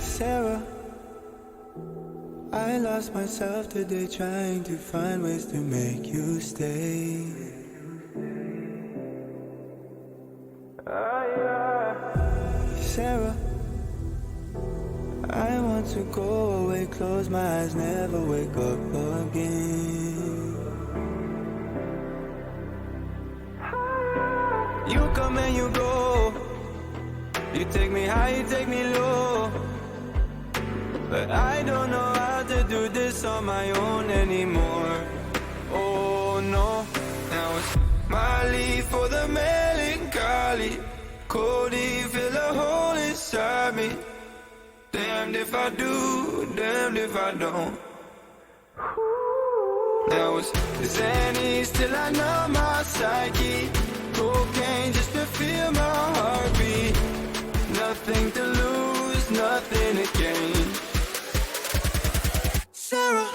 Sarah, I lost myself today trying to find ways to make you stay. Sarah, I want to go away, close my eyes, never wake up again. You come and you go, you take me high, you take me low. But I don't know how to do this on my own anymore. Oh no, now it's my leave for the melancholy. Could fill a hole inside me? Damned if I do, damned if I don't. Now it's Xannies till I numb my psyche. Cocaine just to feel my heartbeat. Nothing to lose, nothing to gain. Sarah,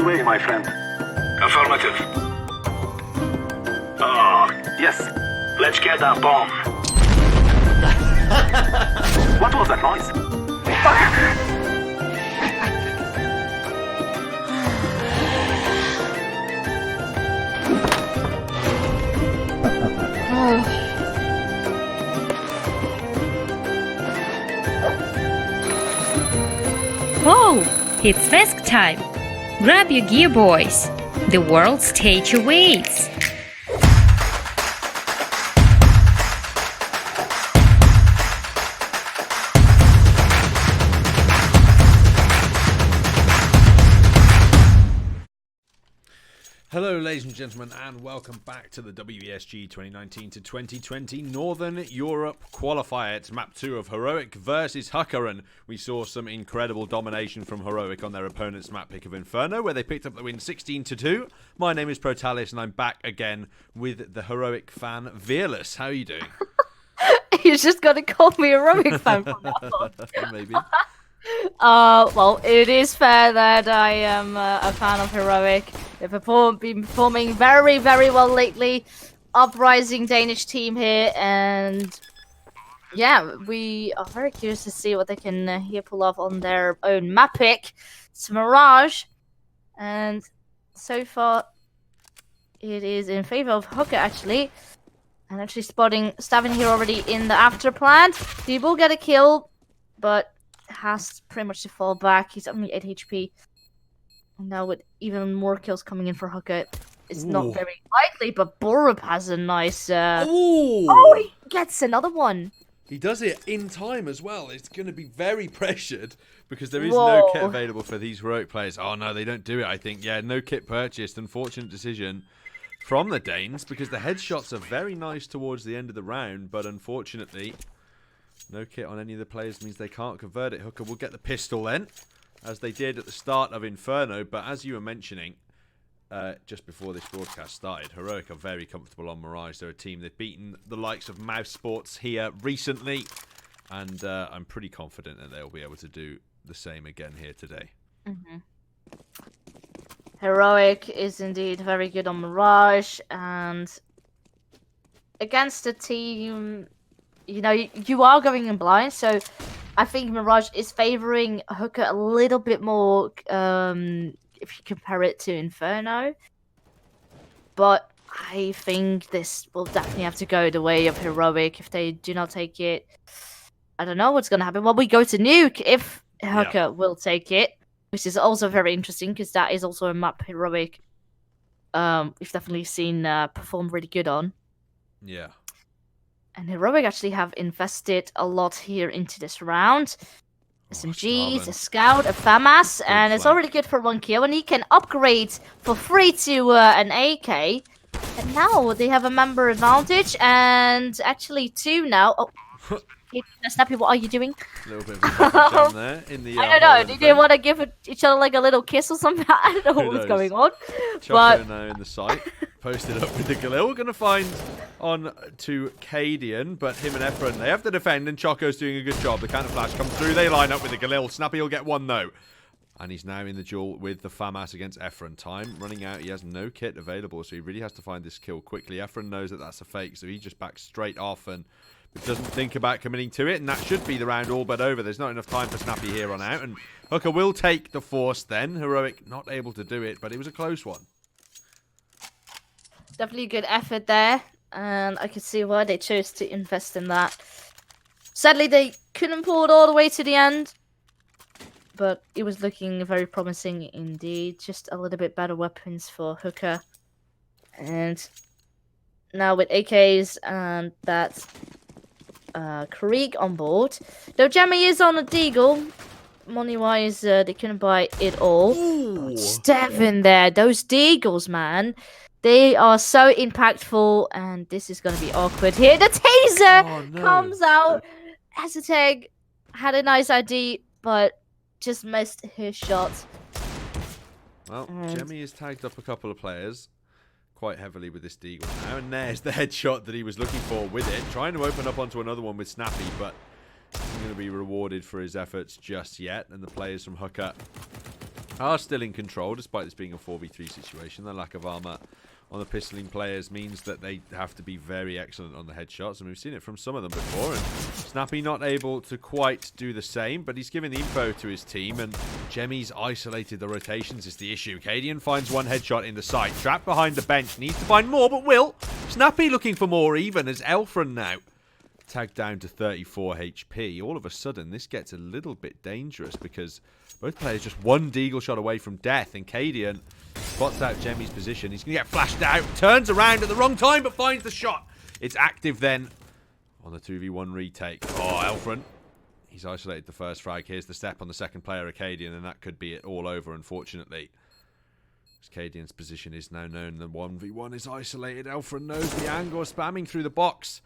the way, my friend. Affirmative. Oh, yes. Let's get that bomb. What was that noise? Oh, it's WESG time! Grab your gear, boys! The world stage awaits! Hello ladies and gentlemen, and welcome back to the WESG 2019 to 2020 Northern Europe Qualifier. It's map 2 of Heroic versus HUKKA, and we saw some incredible domination from Heroic on their opponent's map pick of Inferno, where they picked up the win 16-2. My name is Protalis, and I'm back again with the Heroic fan, Vearless. How are you doing? You're just going to call me a Heroic fan from now on. Maybe. Well, it is fair that I am a fan of Heroic. They've been performing very, very well lately. Uprising Danish team here, and yeah, we are very curious to see what they can here pull off on their own map pick. It's Mirage, and so far it is in favor of HUKKA actually. And actually spotting Stavin here already in the after plant. He will get a kill, but has pretty much to fall back. He's only 8 HP. And now with even more kills coming in for HUKKA, it's not very likely, but Borup has a nice... Oh, he gets another one! He does it in time as well. It's going to be very pressured because there is no kit available for these Heroic players. Oh no, they don't do it, I think. Yeah, no kit purchased. Unfortunate decision from the Danes because the headshots are very nice towards the end of the round, but unfortunately... no kit on any of the players means they can't convert it. HUKKA will get the pistol then, as they did at the start of Inferno. But as you were mentioning, just before this broadcast started, Heroic are very comfortable on Mirage. They're a team they've beaten the likes of Mouse Sports here recently. And I'm pretty confident that they'll be able to do the same again here today. Heroic is indeed very good on Mirage. And against a team... you know, you are going in blind, so I think Mirage is favoring HUKKA a little bit more if you compare it to Inferno. But I think this will definitely have to go the way of Heroic. If they do not take it, I don't know what's going to happen. Well, we go to Nuke if HUKKA will take it, which is also very interesting because that is also a map Heroic we've definitely seen perform really good on. Yeah. And Heroic actually have invested a lot here into this round. SMGs, a Scout, a FAMAS, and it's already good for 1 kill. And he can upgrade for free to an AK. And now they have a member advantage, and actually 2 now. Oh, Snappy, what are you doing? A little bit of a jam there in the. I don't know. Did they want to give each other like a little kiss or something? I don't know what was going on. Choco now in the site, posted up with the Galil. Going to find on to Cadian, but him and Efren, they have to defend, and Choco's doing a good job. The counter flash comes through. They line up with the Galil. Snappy will get 1 though. And he's now in the duel with the FAMAS against Efren. Time running out. He has no kit available, so he really has to find this kill quickly. Efren knows that that's a fake, so he just backs straight off and doesn't think about committing to it. And that should be the round all but over. There's not enough time for Snappy here on out. And HUKKA will take the force then. Heroic not able to do it, but it was a close one. Definitely a good effort there. And I could see why they chose to invest in that. Sadly, they couldn't pull it all the way to the end. But it was looking very promising indeed. Just a little bit better weapons for HUKKA. And now with AKs and that Krieg on board. Though Jammy is on a Deagle. Money-wise, they couldn't buy it all. Steven there. Those Deagles, man. They are so impactful. And this is going to be awkward here. The taser comes out. Azateg had a nice ID, but just missed his shot. Well, Jemmy has tagged up a couple of players quite heavily with this Deagle now, and there's the headshot that he was looking for with it. Trying to open up onto another one with Snappy, but he's going to be rewarded for his efforts just yet. And the players from HUKKA are still in control, despite this being a 4v3 situation. The lack of armor on the pistoling players means that they have to be very excellent on the headshots, and we've seen it from some of them before. And Snappy not able to quite do the same, but he's giving the info to his team, and Jemmy's isolated the rotations is the issue. Cadian finds one headshot in the sight, trapped behind the bench, needs to find more, but will. Snappy looking for more even as Elfren now tagged down to 34 HP. All of a sudden, this gets a little bit dangerous because both players just one deagle shot away from death, and Cadian spots out Jemmy's position. He's going to get flashed out, turns around at the wrong time, but finds the shot. It's active then on the 2v1 retake. Oh, Elfren. He's isolated the first frag. Here's the step on the second player, Cadian, and that could be it all over, unfortunately. Cadian's position is now known. The 1v1 is isolated. Elfren knows the angle, spamming through the box.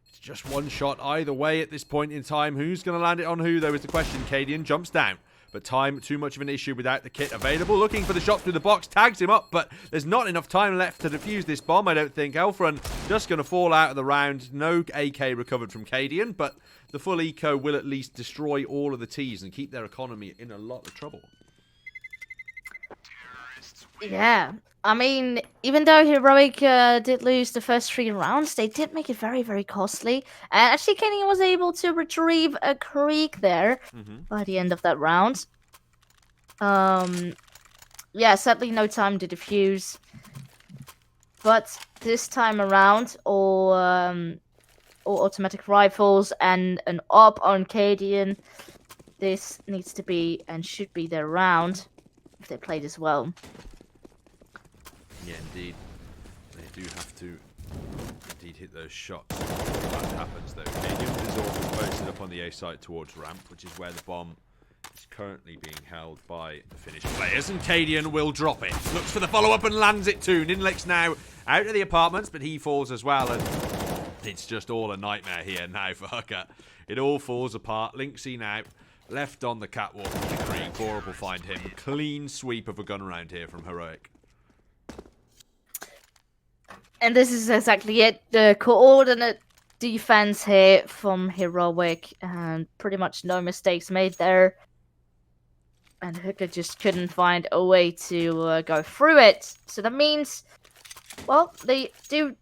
It's just one shot either way at this point in time. Who's going to land it on who, though, is the question. Cadian jumps down, but time too much of an issue without the kit available. Looking for the shot through the box, tags him up, but there's not enough time left to defuse this bomb, I don't think. Elfren just going to fall out of the round. No AK recovered from Cadian, but the full eco will at least destroy all of the T's and keep their economy in a lot of trouble. Yeah, I mean, even though Heroic did lose the first 3 rounds, they did make it very, very costly. And actually, Kenny was able to retrieve a creek there by the end of that round. Yeah, sadly, no time to defuse. But this time around, all automatic rifles and an op on Cadian. This needs to be and should be their round if they played as well. Yeah, indeed. They do have to indeed hit those shots. That happens, though. Cadian is also posted up on the A side towards ramp, which is where the bomb is currently being held by the Finnish players, and Cadian will drop it. Looks for the follow-up and lands it too. Ninlex now out of the apartments, but he falls as well, and it's just all a nightmare here now for HUKKA. It all falls apart. Lynxy now left on the catwalk with the Krieg. Borup will find him. Clean sweep of a gun round here from Heroic. And this is exactly it. The coordinate defense here from Heroic, and pretty much no mistakes made there. And HUKKA just couldn't find a way to go through it. So that means, well, they do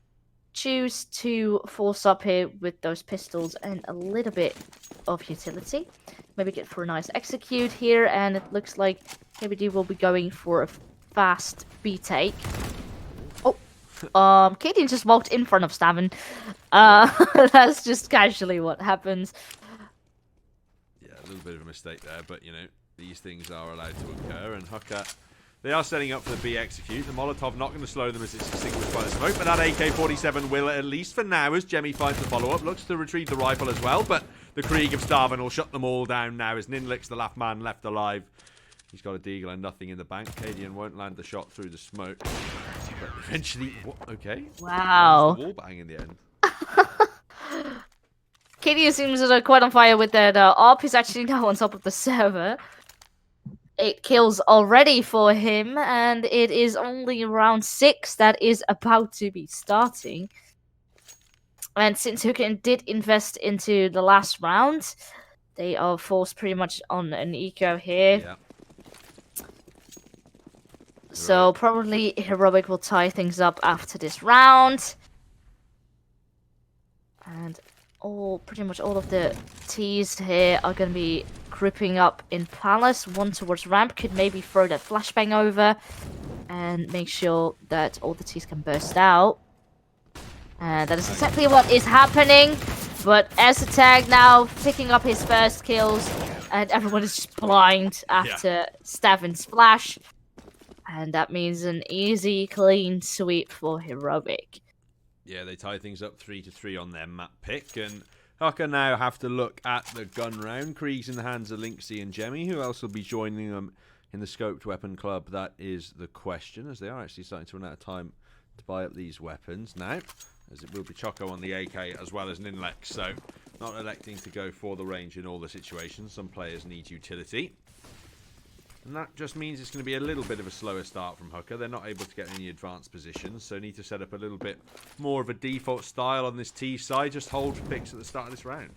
choose to force up here with those pistols and a little bit of utility. Maybe get for a nice execute here, and it looks like KBD will be going for a fast B-take. Cadian just walked in front of Stavin. That's just casually what happens. Yeah, a little bit of a mistake there, but, you know, these things are allowed to occur, and HUKKA, they are setting up for the B execute. The Molotov not going to slow them as it's extinguished by the smoke, but that AK-47 will, at least for now, as Jemmy finds the follow-up. Looks to retrieve the rifle as well, but the Krieg of Stavin will shut them all down now as Ninlex, the last man left alive. He's got a deagle and nothing in the bank. Cadian won't land the shot through the smoke. But eventually, okay. Wow. The wall bang in the end. Cadian seems quite on fire with that op. He's actually now on top of the server. 8 kills already for him, and it is only round 6 that is about to be starting. And since HUKKA did invest into the last round, they are forced pretty much on an eco here. Yeah. So probably Heroic will tie things up after this round. And pretty much all of the T's here are going to be gripping up in Palace. One towards ramp, could maybe throw that flashbang over and make sure that all the T's can burst out. And that is exactly what is happening. But Tag now picking up his first kills, and everyone is just blind after Stavin's flash. And that means an easy, clean sweep for Heroic. Yeah, they tie things up 3-3 on their map pick, and HUKKA now have to look at the gun round. Krieg's in the hands of Lynxy and Jemmy. Who else will be joining them in the Scoped Weapon Club? That is the question, as they are actually starting to run out of time to buy up these weapons now, as it will be Choco on the AK as well as Ninlex, so not electing to go for the range in all the situations. Some players need utility. And that just means it's going to be a little bit of a slower start from HUKKA. They're not able to get any advanced positions, so need to set up a little bit more of a default style on this T side. Just hold for picks at the start of this round.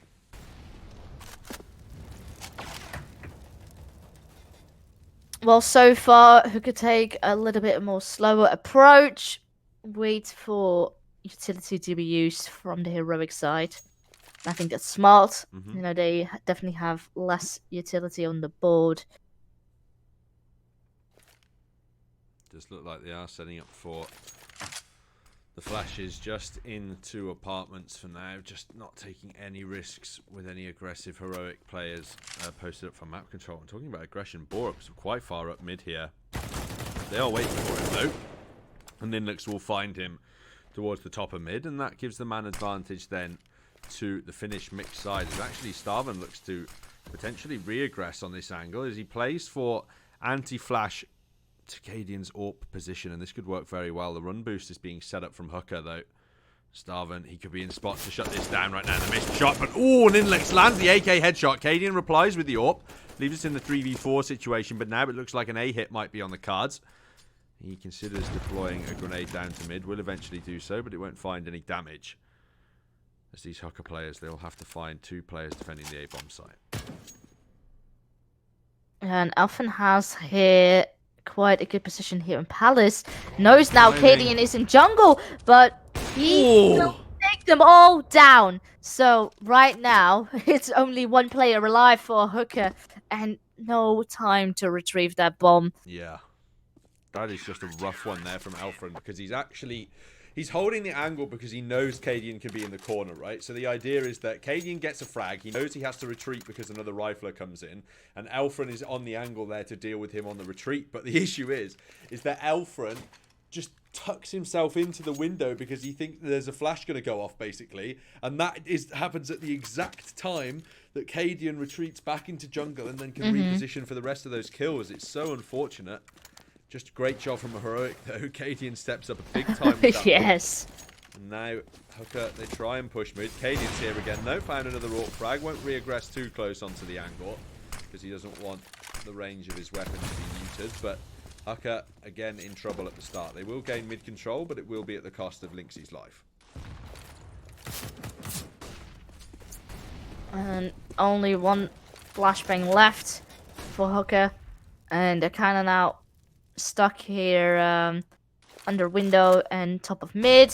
Well, so far, who could take a little bit more slower approach, wait for utility to be used from the heroic side. I think that's smart. You know, they definitely have less utility on the board. Does look like they are setting up for the flashes just into apartments for now, just not taking any risks with any aggressive heroic players posted up for map control. I'm talking about aggression. Borups are quite far up mid here. They are waiting for him though, and Ninlux will find him towards the top of mid, and that gives the man advantage then to the Finnish mixed side. As actually Starvan looks to potentially re-aggress on this angle as he plays for anti-flash to Cadian's AWP position, and this could work very well. The run boost is being set up from HUKKA though. Starvan, he could be in spot to shut this down right now. The missed shot, but Ninlux lands the AK headshot. Cadian replies with the AWP, leaves us in the 3v4 situation, but now it looks like an A hit might be on the cards. He considers deploying a grenade down to mid, will eventually do so, but it won't find any damage. As these HUKKA players, they'll have to find 2 players defending the A-bomb site. And Alphen has here quite a good position here in Palace. Knows now Cadian is in jungle, but he will take them all down. So right now, it's only 1 player alive for HUKKA, and no time to retrieve that bomb. Yeah. That is just a rough one there from Alfred, because he's holding the angle because he knows Cadian can be in the corner, right? So the idea is that Cadian gets a frag. He knows he has to retreat because another rifler comes in. And Elfren is on the angle there to deal with him on the retreat. But the issue is that Elfren just tucks himself into the window because he thinks there's a flash going to go off, basically. And that happens at the exact time that Cadian retreats back into jungle and then can reposition for the rest of those kills. It's so unfortunate. Just a great job from a heroic though. Cadian steps up a big time with that. Yes. And now HUKKA, they try and push mid. Cadian's here again. No, found another AWP frag. Won't re-aggress too close onto the angle because he doesn't want the range of his weapon to be muted. But HUKKA again in trouble at the start. They will gain mid control, but it will be at the cost of Lynx's life. And only 1 flashbang left for HUKKA, and they're kind of now stuck here under window and top of mid.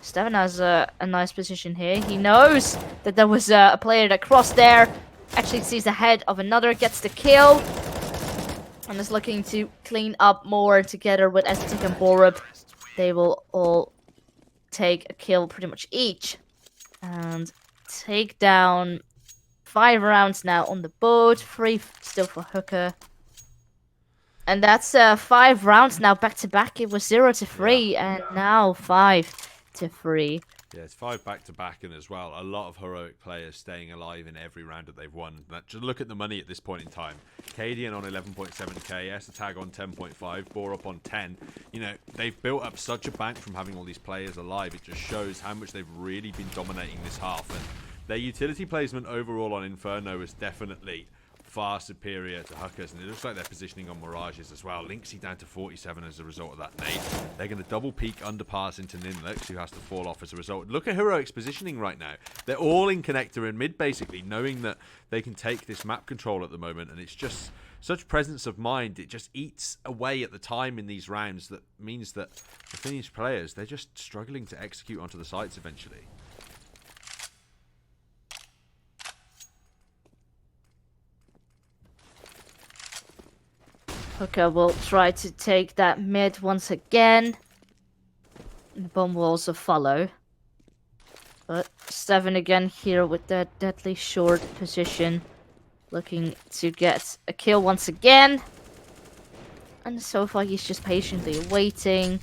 Steven has a nice position here. He knows that there was a player that crossed there. Actually sees the head of another, gets the kill, and is looking to clean up more together with Estetic and Borup. They will all take a kill pretty much each and take down 5 rounds now on the board. 3 still for HUKKA. And that's 5 rounds now back to back. It was 0-3, and now 5-3. Yeah, it's 5 back to back, and as well, a lot of heroic players staying alive in every round that they've won. Just look at the money at this point in time. Cadian on 11.7k, Esatag on 10.5, Borup on 10. You know, they've built up such a bank from having all these players alive. It just shows how much they've really been dominating this half. And their utility placement overall on Inferno is definitely far superior to HUKKA's, and it looks like they're positioning on Mirages as well. Lynxy down to 47 as a result of that nade. They're going to double peek underpass into Ninlux, who has to fall off as a result. Look at Heroic's positioning right now. They're all in connector and mid, basically, knowing that they can take this map control at the moment, and it's just such presence of mind. It just eats away at the time in these rounds. That means that the Finnish players, they're just struggling to execute onto the sites eventually. HUKKA will try to take that mid once again. The bomb will also follow. But Steven again here with that deadly short position. Looking to get a kill once again. And so far he's just patiently waiting.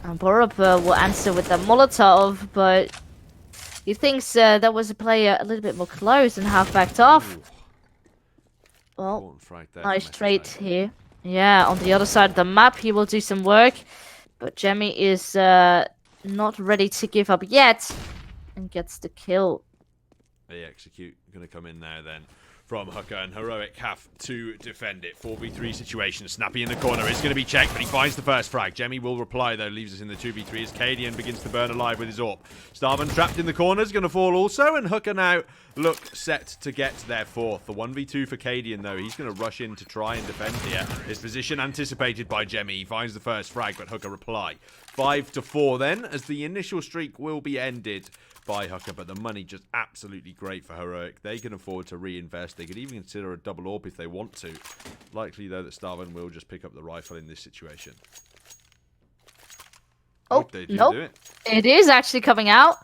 And Borup will answer with the Molotov, but he thinks that was a player a little bit more close and half backed off. Well, nice trade here. Yeah, on the other side of the map, he will do some work. But Jemmy is not ready to give up yet. And gets the kill. They execute. Going to come in there then from HUKKA, and Heroic have to defend it. 4v3 situation. Snappy in the corner is going to be checked, but he finds the first frag. Jemmy will reply, though, leaves us in the 2v3 as Cadian begins to burn alive with his AWP. Starman trapped in the corner is going to fall also, and HUKKA now look set to get their fourth. The 1v2 for Cadian, though. He's going to rush in to try and defend here. His position anticipated by Jemmy. He finds the first frag, but HUKKA reply. 5-4 then, as the initial streak will be ended by HUKKA, but the money just absolutely great for Heroic. They can afford to reinvest. They could even consider a double AWP if they want to. Likely, though, that Starman will just pick up the rifle in this situation. Oh, they do nope. do it. It is actually coming out.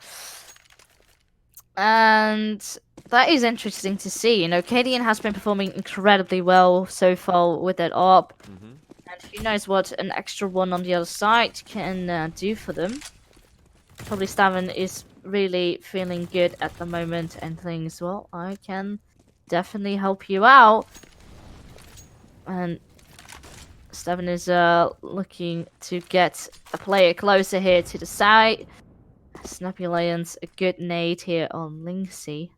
And that is interesting to see. You know, Cadian has been performing incredibly well so far with that AWP. And who knows what an extra one on the other side can do for them. Probably Staven is really feeling good at the moment and thinks, well, I can definitely help you out. And Staven is looking to get a player closer here to the side. Snappy lands a good nade here on Linksy.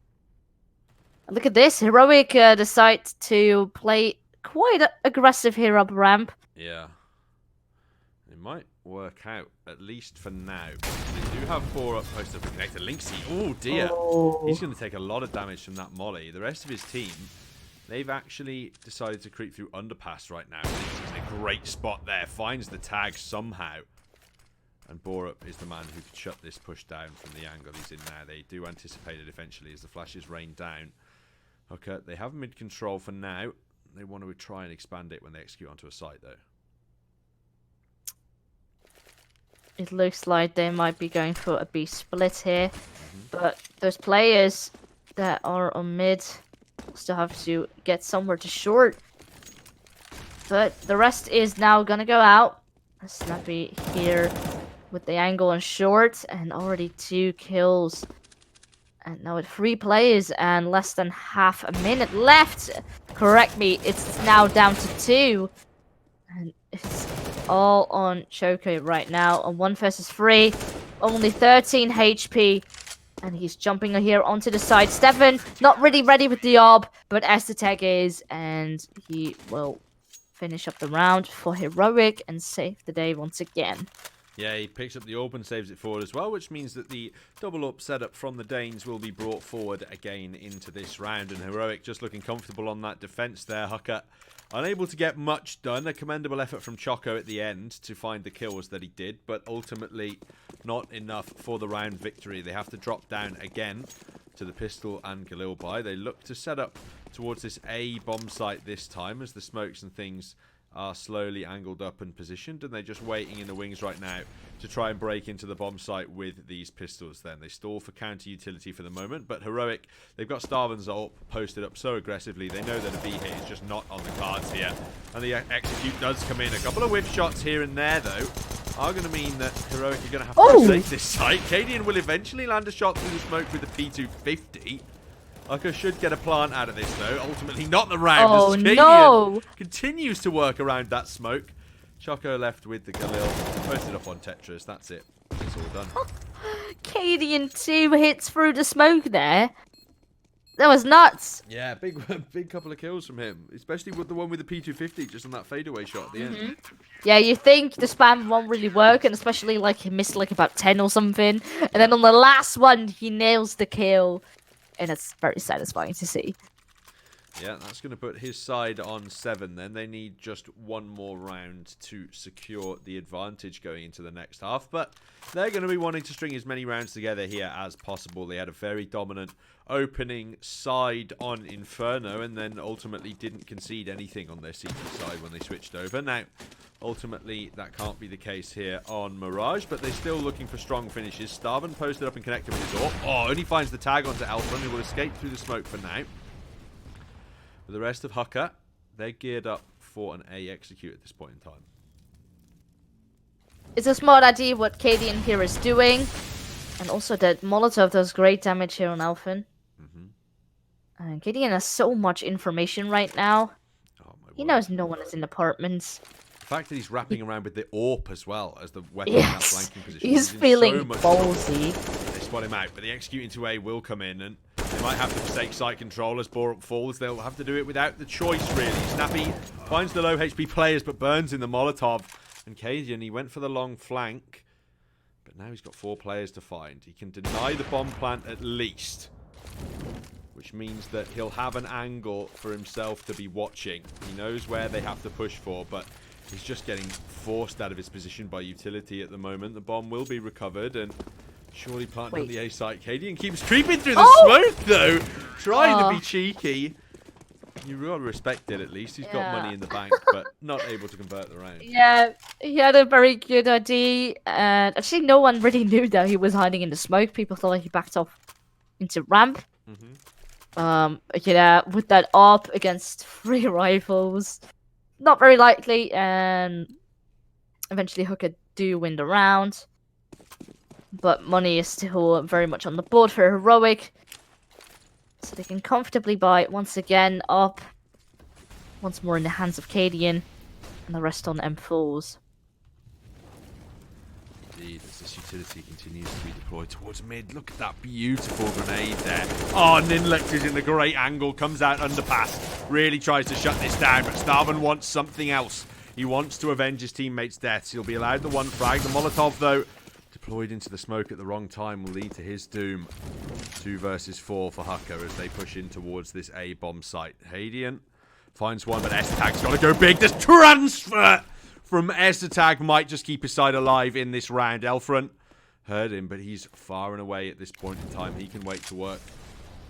Look at this. Heroic decide to play quite aggressive here up ramp. Yeah. It might work out, at least for now. They do have 4 up posted for connected. Linksy, oh dear. Oh. He's going to take a lot of damage from that molly. The rest of his team, they've actually decided to creep through underpass right now. Linksy's in a great spot there. Finds the tag somehow. And Borup is the man who could shut this push down from the angle he's in now. They do anticipate it eventually as the flashes rain down. Okay, they have mid-control for now. They want to try and expand it when they execute onto a site, though. It looks like they might be going for a B split here. But those players that are on mid still have to get somewhere to short. But the rest is now gonna go out. Snappy here with the angle on short and already 2 kills. And now with 3 players and less than half a minute left. Correct me, it's now down to 2. And it's all on Choco right now. On 1 versus 3. Only 13 HP. And he's jumping here onto the side. Stefan, not really ready with the AWP, but as the tag is, and he will finish up the round for Heroic and save the day once again. Yeah, he picks up the AWP and saves it forward as well, which means that the double up setup from the Danes will be brought forward again into this round. And Heroic just looking comfortable on that defense there. HUKKA unable to get much done. A commendable effort from Choco at the end to find the kills that he did, but ultimately not enough for the round victory. They have to drop down again to the pistol and Galilbai. They look to set up towards this A bomb site this time as the smokes and things are slowly angled up and positioned, and they're just waiting in the wings right now to try and break into the bomb site with these pistols. Then they stall for counter utility for the moment, but Heroic, they've got Starvan's ult posted up so aggressively, they know that a B hit is just not on the cards here, and the execute does come in. A couple of whiff shots here and there though are going to mean that Heroic are going to have to take this site. Cadian will eventually land a shot through the smoke with the P250. HUKKA should get a plant out of this, though. Ultimately, not the round. Oh, as no! Continues to work around that smoke. Choco left with the Galil. Posted up on Tetris. That's it. It's all done. Cadian 2 hits through the smoke there. That was nuts. Yeah, big couple of kills from him. Especially with the one with the P250, just on that fadeaway shot at the end. Yeah, you think the spam won't really work, and especially like he missed like about 10 or something. And then on the last one, he nails the kill. And it's very satisfying to see. Yeah, that's going to put his side on 7 then. They need just one more round to secure the advantage going into the next half. But they're going to be wanting to string as many rounds together here as possible. They had a very dominant opening side on Inferno and then ultimately didn't concede anything on their CT side when they switched over. Now, ultimately, that can't be the case here on Mirage, but they're still looking for strong finishes. Starvan posted up and connected with his AWP. Oh, only finds the tag onto Elfrun, who will escape through the smoke for now. For the rest of HUKKA, they're geared up for an A execute at this point in time. It's a smart idea what Cadian here is doing. And also that Molotov does great damage here on Elfin. And Cadian has so much information right now. Oh, my He word. knows no one is in apartments. The fact that he's wrapping around with the AWP as well as the weapon in that Yes, flanking position. he's in feeling so much trouble. ballsy. They spot him out, but the execute into A will come in, and might have to forsake site control as Borup falls. They'll have to do it without the choice, really. Snappy finds the low HP players, but burns in the Molotov. And Cadian, he went for the long flank, but now he's got 4 players to find. He can deny the bomb plant at least, which means that he'll have an angle for himself to be watching. He knows where they have to push for, but he's just getting forced out of his position by utility at the moment. The bomb will be recovered, and surely planted on the A site. Cadian keeps creeping through the smoke, though. Trying to be cheeky. You gotta respect it, at least. He's got money in the bank, but not able to convert the round. Yeah, he had a very good ID. And actually, no one really knew that he was hiding in the smoke. People thought he backed off into ramp. Yeah, with that AWP against 3 rifles. Not very likely, and eventually HUKKA do win the round. But money is still very much on the board for Heroic. So they can comfortably buy it once again up. Once more in the hands of Cadian. And the rest on M4s. Indeed, as this utility continues to be deployed towards mid. Look at that beautiful grenade there. Oh, Ninlex is in the great angle. Comes out underpass. Really tries to shut this down, but Starvan wants something else. He wants to avenge his teammates' deaths. He'll be allowed the 1 frag. The Molotov, though, deployed into the smoke at the wrong time, will lead to his doom. 2 versus 4 for HUKKA as they push in towards this A bomb site. Hadian finds one, but S-Tag's got to go big. This transfer from S-Tag might just keep his side alive in this round. Elfront heard him, but he's far and away at this point in time. He can wait to work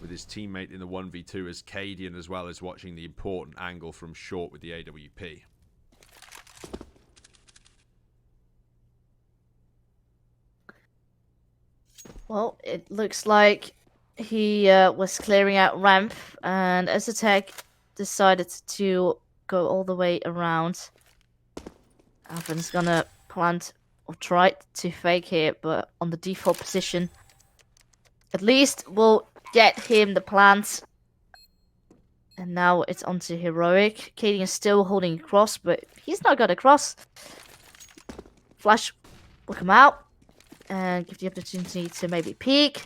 with his teammate in the 1v2 as Cadian, as well as watching the important angle from short with the AWP. Well, it looks like he was clearing out ramp, and S-Tag decided to go all the way around. Alvin's gonna plant or try to fake here, but on the default position. At least we'll get him the plant. And now it's onto Heroic. Cadian is still holding cross, but he's not got a cross. Flash will come out and give the opportunity to maybe peek.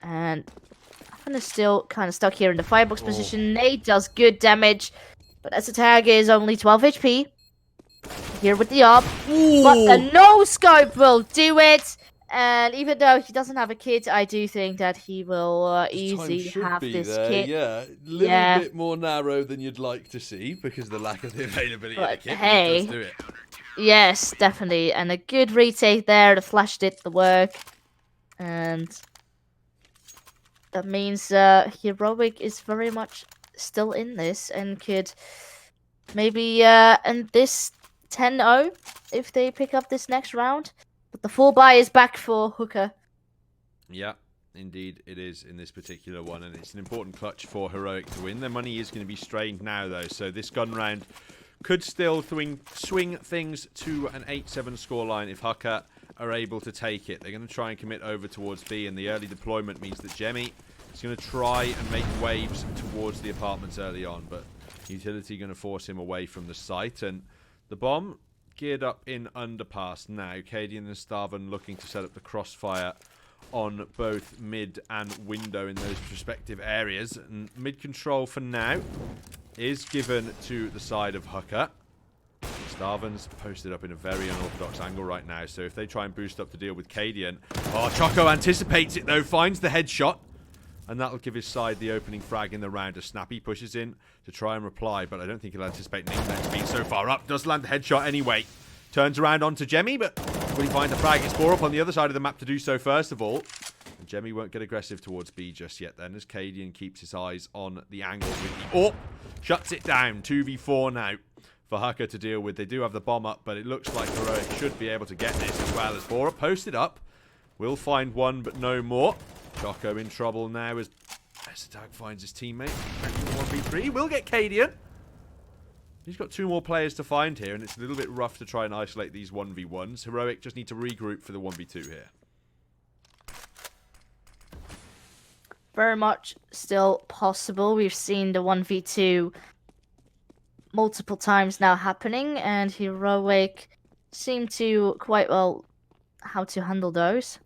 And Alvin is still kind of stuck here in the firebox position. Nate does good damage, but as a tag is only 12 HP. Here with the up, but the no scope will do it. And even though he doesn't have a kit, I do think that he will easily have this kit. Yeah, a little bit more narrow than you'd like to see because of the lack of the availability of the kit. Hey, does do it. Yes, definitely, and a good retake there. The flash did the work, and that means Heroic is very much still in this and could maybe end this 10-0 if they pick up this next round. But the full buy is back for HUKKA. Yeah, indeed it is in this particular one, and it's an important clutch for Heroic to win. Their money is going to be strained now, though, so this gun round could still swing things to an 8-7 scoreline if HUKKA are able to take it. They're going to try and commit over towards B, and the early deployment means that Jemmy is going to try and make waves towards the apartments early on, but utility going to force him away from the site, and the bomb geared up in underpass now. Cadian and Starvan looking to set up the crossfire on both mid and window in those respective areas. And mid control for now is given to the side of HUKKA. Starvan's posted up in a very unorthodox angle right now, so if they try and boost up to deal with Cadian. Oh, Choco anticipates it though, finds the headshot. And that'll give his side the opening frag in the round as Snappy pushes in to try and reply, but I don't think he'll anticipate Nicknack being so far up. Does land the headshot anyway. Turns around onto Jemmy, but will he find the frag? It's Borup on the other side of the map to do so first of all. And Jemmy won't get aggressive towards B just yet then, as Cadian keeps his eyes on the angle with the AWP. Shuts it down. 2v4 now for HUKKA to deal with. They do have the bomb up, but it looks like Heroic should be able to get this as well as Borup posted up. Will find one, but no more. Choco in trouble now as S-Tag finds his teammate. 1v3. Will get Cadian. He's got 2 more players to find here, and it's a little bit rough to try and isolate these 1v1s. Heroic just need to regroup for the 1v2 here. Very much still possible. We've seen the 1v2 multiple times now happening, and Heroic seem to quite well how to handle those.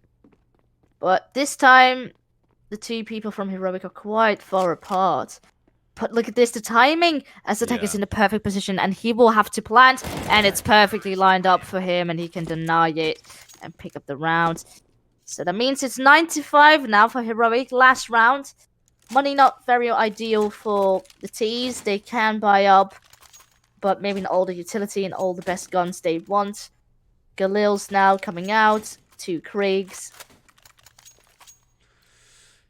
But this time, the two people from Heroic are quite far apart. But look at this, the timing. Attack is in the perfect position, and he will have to plant, and it's perfectly lined up for him, and he can deny it and pick up the round. So that means it's 9-5 now for Heroic. Last round. Money not very ideal for the T's. They can buy up, but maybe not all the utility and all the best guns they want. Galil's now coming out. 2 Kriegs.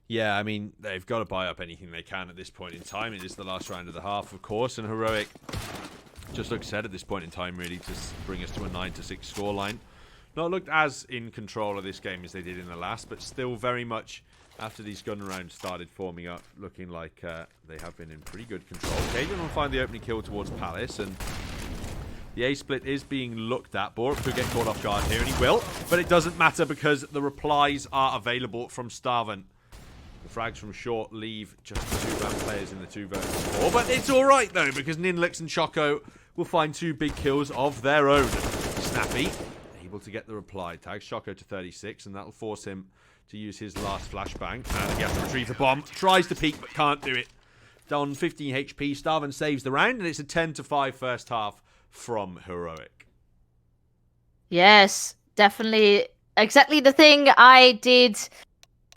Yeah, I mean, they've got to buy up anything they can at this point in time. It is the last round of the half, of course, and Heroic just looks ahead at this point in time, really, to bring us to a 9-6 scoreline. Not looked as in control of this game as they did in the last, but still very much, after these gun rounds started forming up, looking like they have been in pretty good control. Cadian will find the opening kill towards Palace, and the A-split is being looked at. Borup could get caught off guard here, and he will, but it doesn't matter because the replies are available from Starvin. The frags from short leave just the 2 ramp players in the 2 versus 4. But it's alright though, because Ninlix and Choco will find 2 big kills of their own. Snappy, able to get the reply. Tags Choco to 36, and that'll force him to use his last flashbang. And he has to retrieve the bomb. Tries to peek, but can't do it. Down 15 HP, Starvin saves the round, and it's a 10-5 first half from Heroic. Yes, definitely. Exactly the thing I did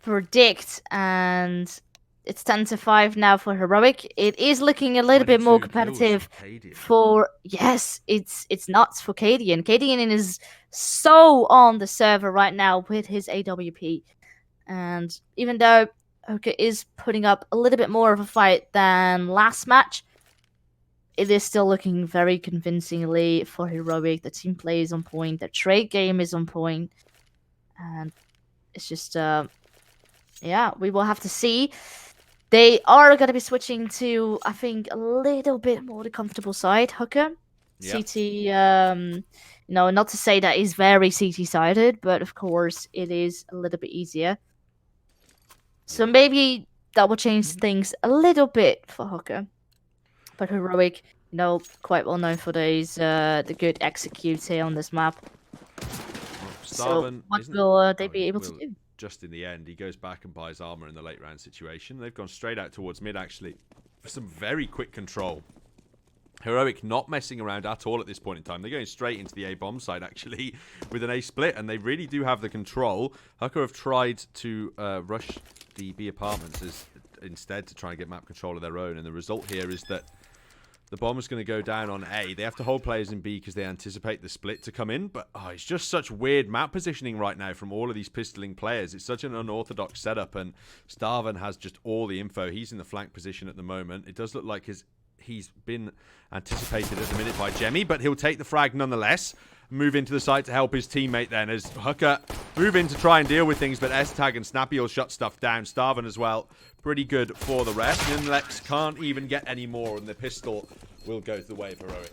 predict, and it's 10-5 now for Heroic. It is looking a little bit more competitive for it's nuts for Cadian. Cadian is so on the server right now with his AWP, and even though HUKKA is putting up a little bit more of a fight than last match, it is still looking very convincingly for Heroic. The team play is on point, the trade game is on point, and it's just yeah, we will have to see. They are going to be switching to, I think, a little bit more the comfortable side, HUKKA. Yep. CT, you know, not to say that is very CT-sided, but of course it is a little bit easier. So maybe that will change things a little bit for HUKKA. But Heroic, you know, quite well known for these, the good execute here on this map. Well, so what will they be able to do? Just in the end, he goes back and buys armor in the late round situation. They've gone straight out towards mid, actually, for some very quick control. Heroic not messing around at all at this point in time. They're going straight into the A-bomb side, actually, with an A-split, and they really do have the control. HUKKA have tried to rush the B apartments instead to try and get map control of their own, and the result here is that the bomb is going to go down on A. They have to hold players in B because they anticipate the split to come in. But it's just such weird map positioning right now from all of these pistoling players. It's such an unorthodox setup. And Starvin has just all the info. He's in the flank position at the moment. It does look like he's been anticipated at the minute by Jemmy. But he'll take the frag nonetheless. Move into the site to help his teammate then. As HUKKA move in to try and deal with things. But S-Tag and Snappy will shut stuff down. Starvin as well. Pretty good for the rest. Ninlex can't even get any more, and the pistol will go to the way of Heroic.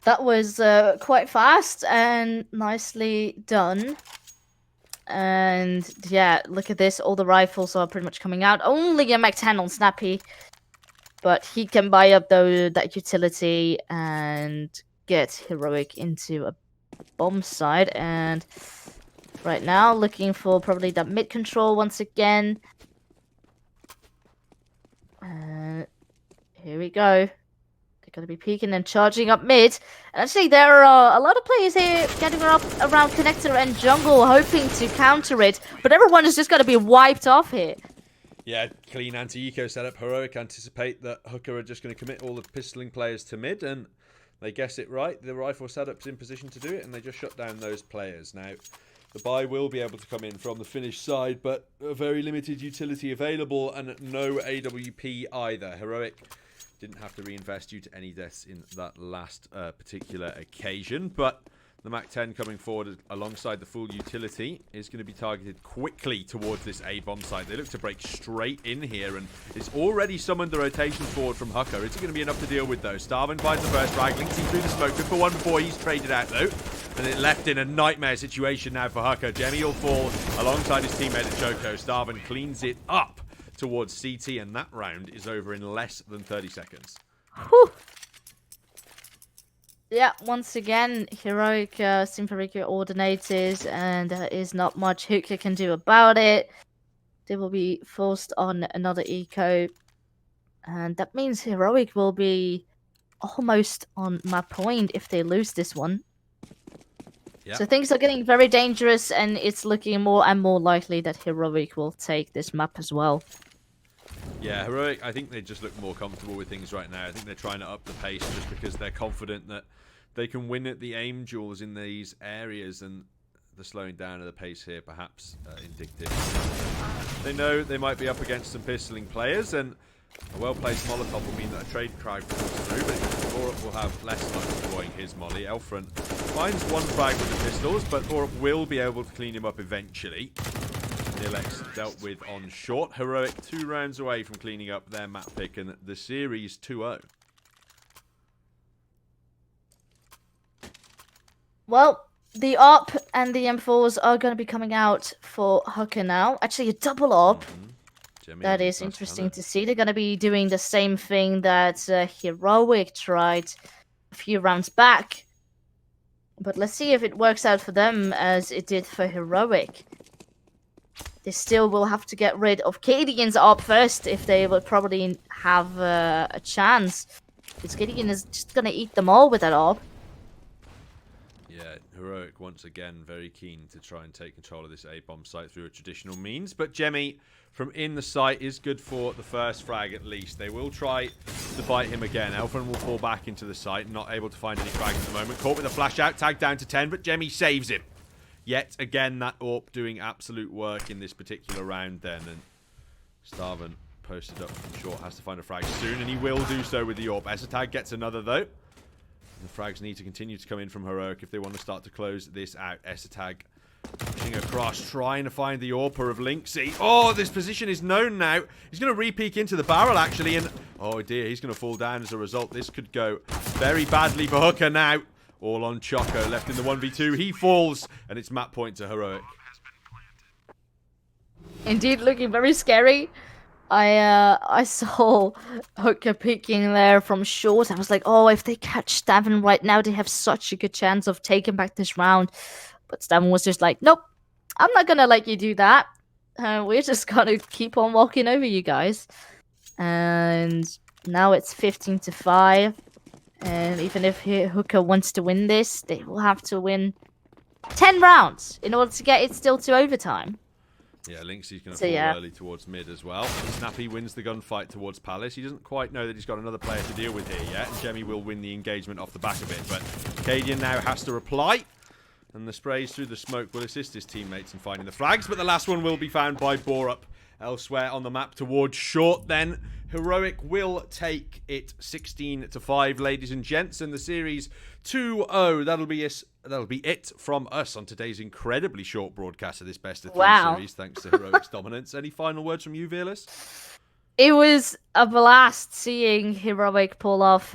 That was quite fast and nicely done. And yeah, look at this. All the rifles are pretty much coming out. Only a Mac-10 on Snappy, but he can buy up that utility and get Heroic into a bomb side. And right now, looking for probably that mid control once again. Here we go. They're going to be peeking and charging up mid. And actually, there are a lot of players here getting up around connector and jungle, hoping to counter it. But everyone is just going to be wiped off here. Yeah, clean anti-eco setup. Heroic anticipate that HUKKA are just going to commit all the pistoling players to mid, and they guess it right. The rifle setup's in position to do it, and they just shut down those players. Now, the buy will be able to come in from the Finnish side, but a very limited utility available and no AWP either. Heroic didn't have to reinvest due to any deaths in that last particular occasion, but the Mac-10 coming forward alongside the full utility is going to be targeted quickly towards this A-bomb site. They look to break straight in here, and it's already summoned the rotation forward from HUKKA. Is it going to be enough to deal with, though? Starvin finds the first frag, links him through the smoke. Good for one before he's traded out, though. And it left in a nightmare situation now for HUKKA. Jemmy will fall alongside his teammate at Choco. Starvin cleans it up towards CT, and that round is over in less than 30 seconds. Whew. Yeah, once again, Heroic seem very coordinated, and there is not much HUKKA can do about it. They will be forced on another eco, and that means Heroic will be almost on map point if they lose this one. Yeah. So things are getting very dangerous, and it's looking more and more likely that Heroic will take this map as well. Yeah, Heroic, I think they just look more comfortable with things right now. I think they're trying to up the pace just because they're confident that they can win at the aim duels in these areas, and the slowing down of the pace here perhaps indicative. They know they might be up against some pistoling players, and a well-placed Molotov will mean that a trade crowd falls through, but Borup will have less luck deploying his molly. Elfront finds one frag with the pistols, but Borup will be able to clean him up eventually. Nilex dealt with on short. Heroic 2 rounds away from cleaning up their map pick and the series 2-0. Well, the ARP and the M4s are going to be coming out for HUKKA now. Actually, a double ARP. That is interesting to see. They're going to be doing the same thing that Heroic tried a few rounds back. But let's see if it works out for them as it did for Heroic. They still will have to get rid of Cadian's ARP first if they will probably have a chance. Because Cadian is just going to eat them all with that ARP. Yeah, Heroic once again very keen to try and take control of this A-bomb site through a traditional means. But Jemmy from in the site is good for the first frag at least. They will try to fight him again. Elfront will fall back into the site, not able to find any frags at the moment. Caught with a flash out, tagged down to 10, but Jemmy saves him. Yet again, that AWP doing absolute work in this particular round then. And Starvin posted up from short, has to find a frag soon, and he will do so with the AWP. Esatag gets another though. The frags need to continue to come in from Heroic if they want to start to close this out. Esatag pushing across, trying to find the AWPer of Lynxy. Oh, this position is known now. He's going to re-peek into the barrel, actually, and oh dear, he's going to fall down as a result. This could go very badly for HUKKA now. All on Choco, left in the 1v2. He falls, and it's map point to Heroic. Indeed, looking very scary. I saw HUKKA peeking there from short. I was like, oh, if they catch Stavin right now, they have such a good chance of taking back this round. But Stavin was just like, nope, I'm not going to let you do that. We're just going to keep on walking over you guys. And now it's 15-5. And even if HUKKA wants to win this, they will have to win 10 rounds in order to get it still to overtime. Yeah, Lynxy's going to fall early towards mid as well. Snappy wins the gunfight towards Palace. He doesn't quite know that he's got another player to deal with here yet. And Jemmy will win the engagement off the back of it. But Cadian now has to reply. And the sprays through the smoke will assist his teammates in finding the frags. But the last one will be found by Borup. Elsewhere on the map towards short then. Heroic will take it 16-5, ladies and gents, and the series 2-0. That'll be it from us on today's incredibly short broadcast of this best of 3 series, thanks to Heroic's dominance. Any final words from you, Vearless? It was a blast seeing Heroic pull off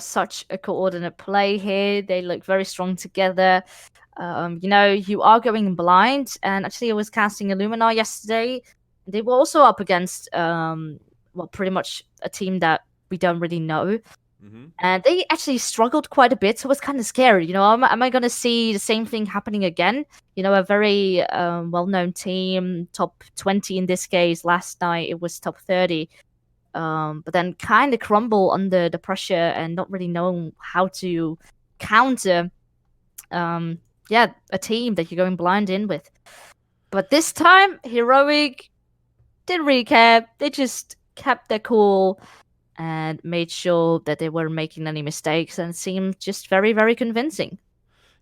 such a coordinate play here. They look very strong together. You know, you are going blind, and actually I was casting Illuminar yesterday. They were also up against well, pretty much a team that we don't really know. And they actually struggled quite a bit, so it was kind of scary. You know, am I going to see the same thing happening again? You know, a very well-known team, top 20 in this case. Last night it was top 30. But then kind of crumble under the pressure and not really knowing how to counter a team that you're going blind in with. But this time, Heroic didn't really care. They just kept their cool and made sure that they weren't making any mistakes, and it seemed just very, very convincing.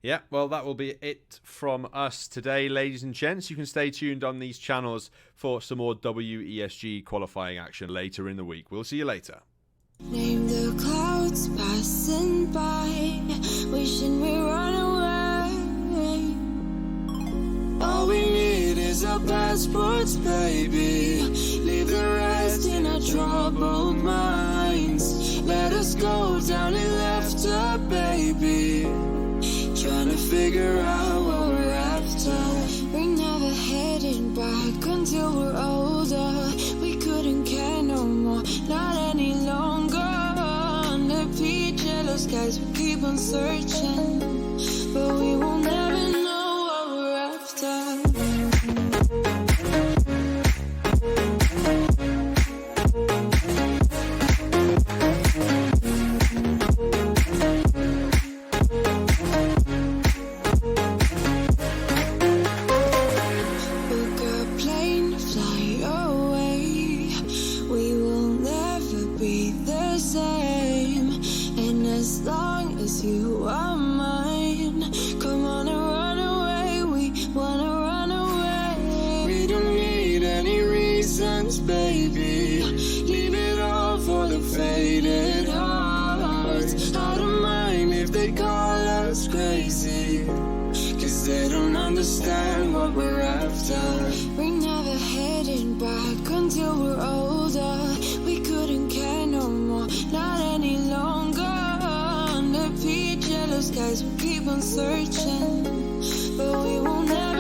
Yeah, well, that will be it from us today, ladies and gents. You can stay tuned on these channels for some more WESG qualifying action later in the week. We'll see you later. Name the clouds passing by, wishing we run away. All we need is our passports, baby. Leave the rest in our troubled minds. Let us go down and laughter, baby. Trying to figure out what we're after. We're never heading back until we're older. We couldn't care no more, not any longer. Under peach yellow skies, we keep on searching, but we will never know what we're after. Book a plane, fly away. We will never be the same. And as long as you are mine, come on and run away. We wanna run away. We don't need any reasons, baby. Leave it all for the faded hearts. I don't mind if they call us crazy, 'cause they don't understand what we're after. We're never heading back until we're older. We couldn't care no more, not any longer. Under peach yellow skies, we keep on searching, but we will never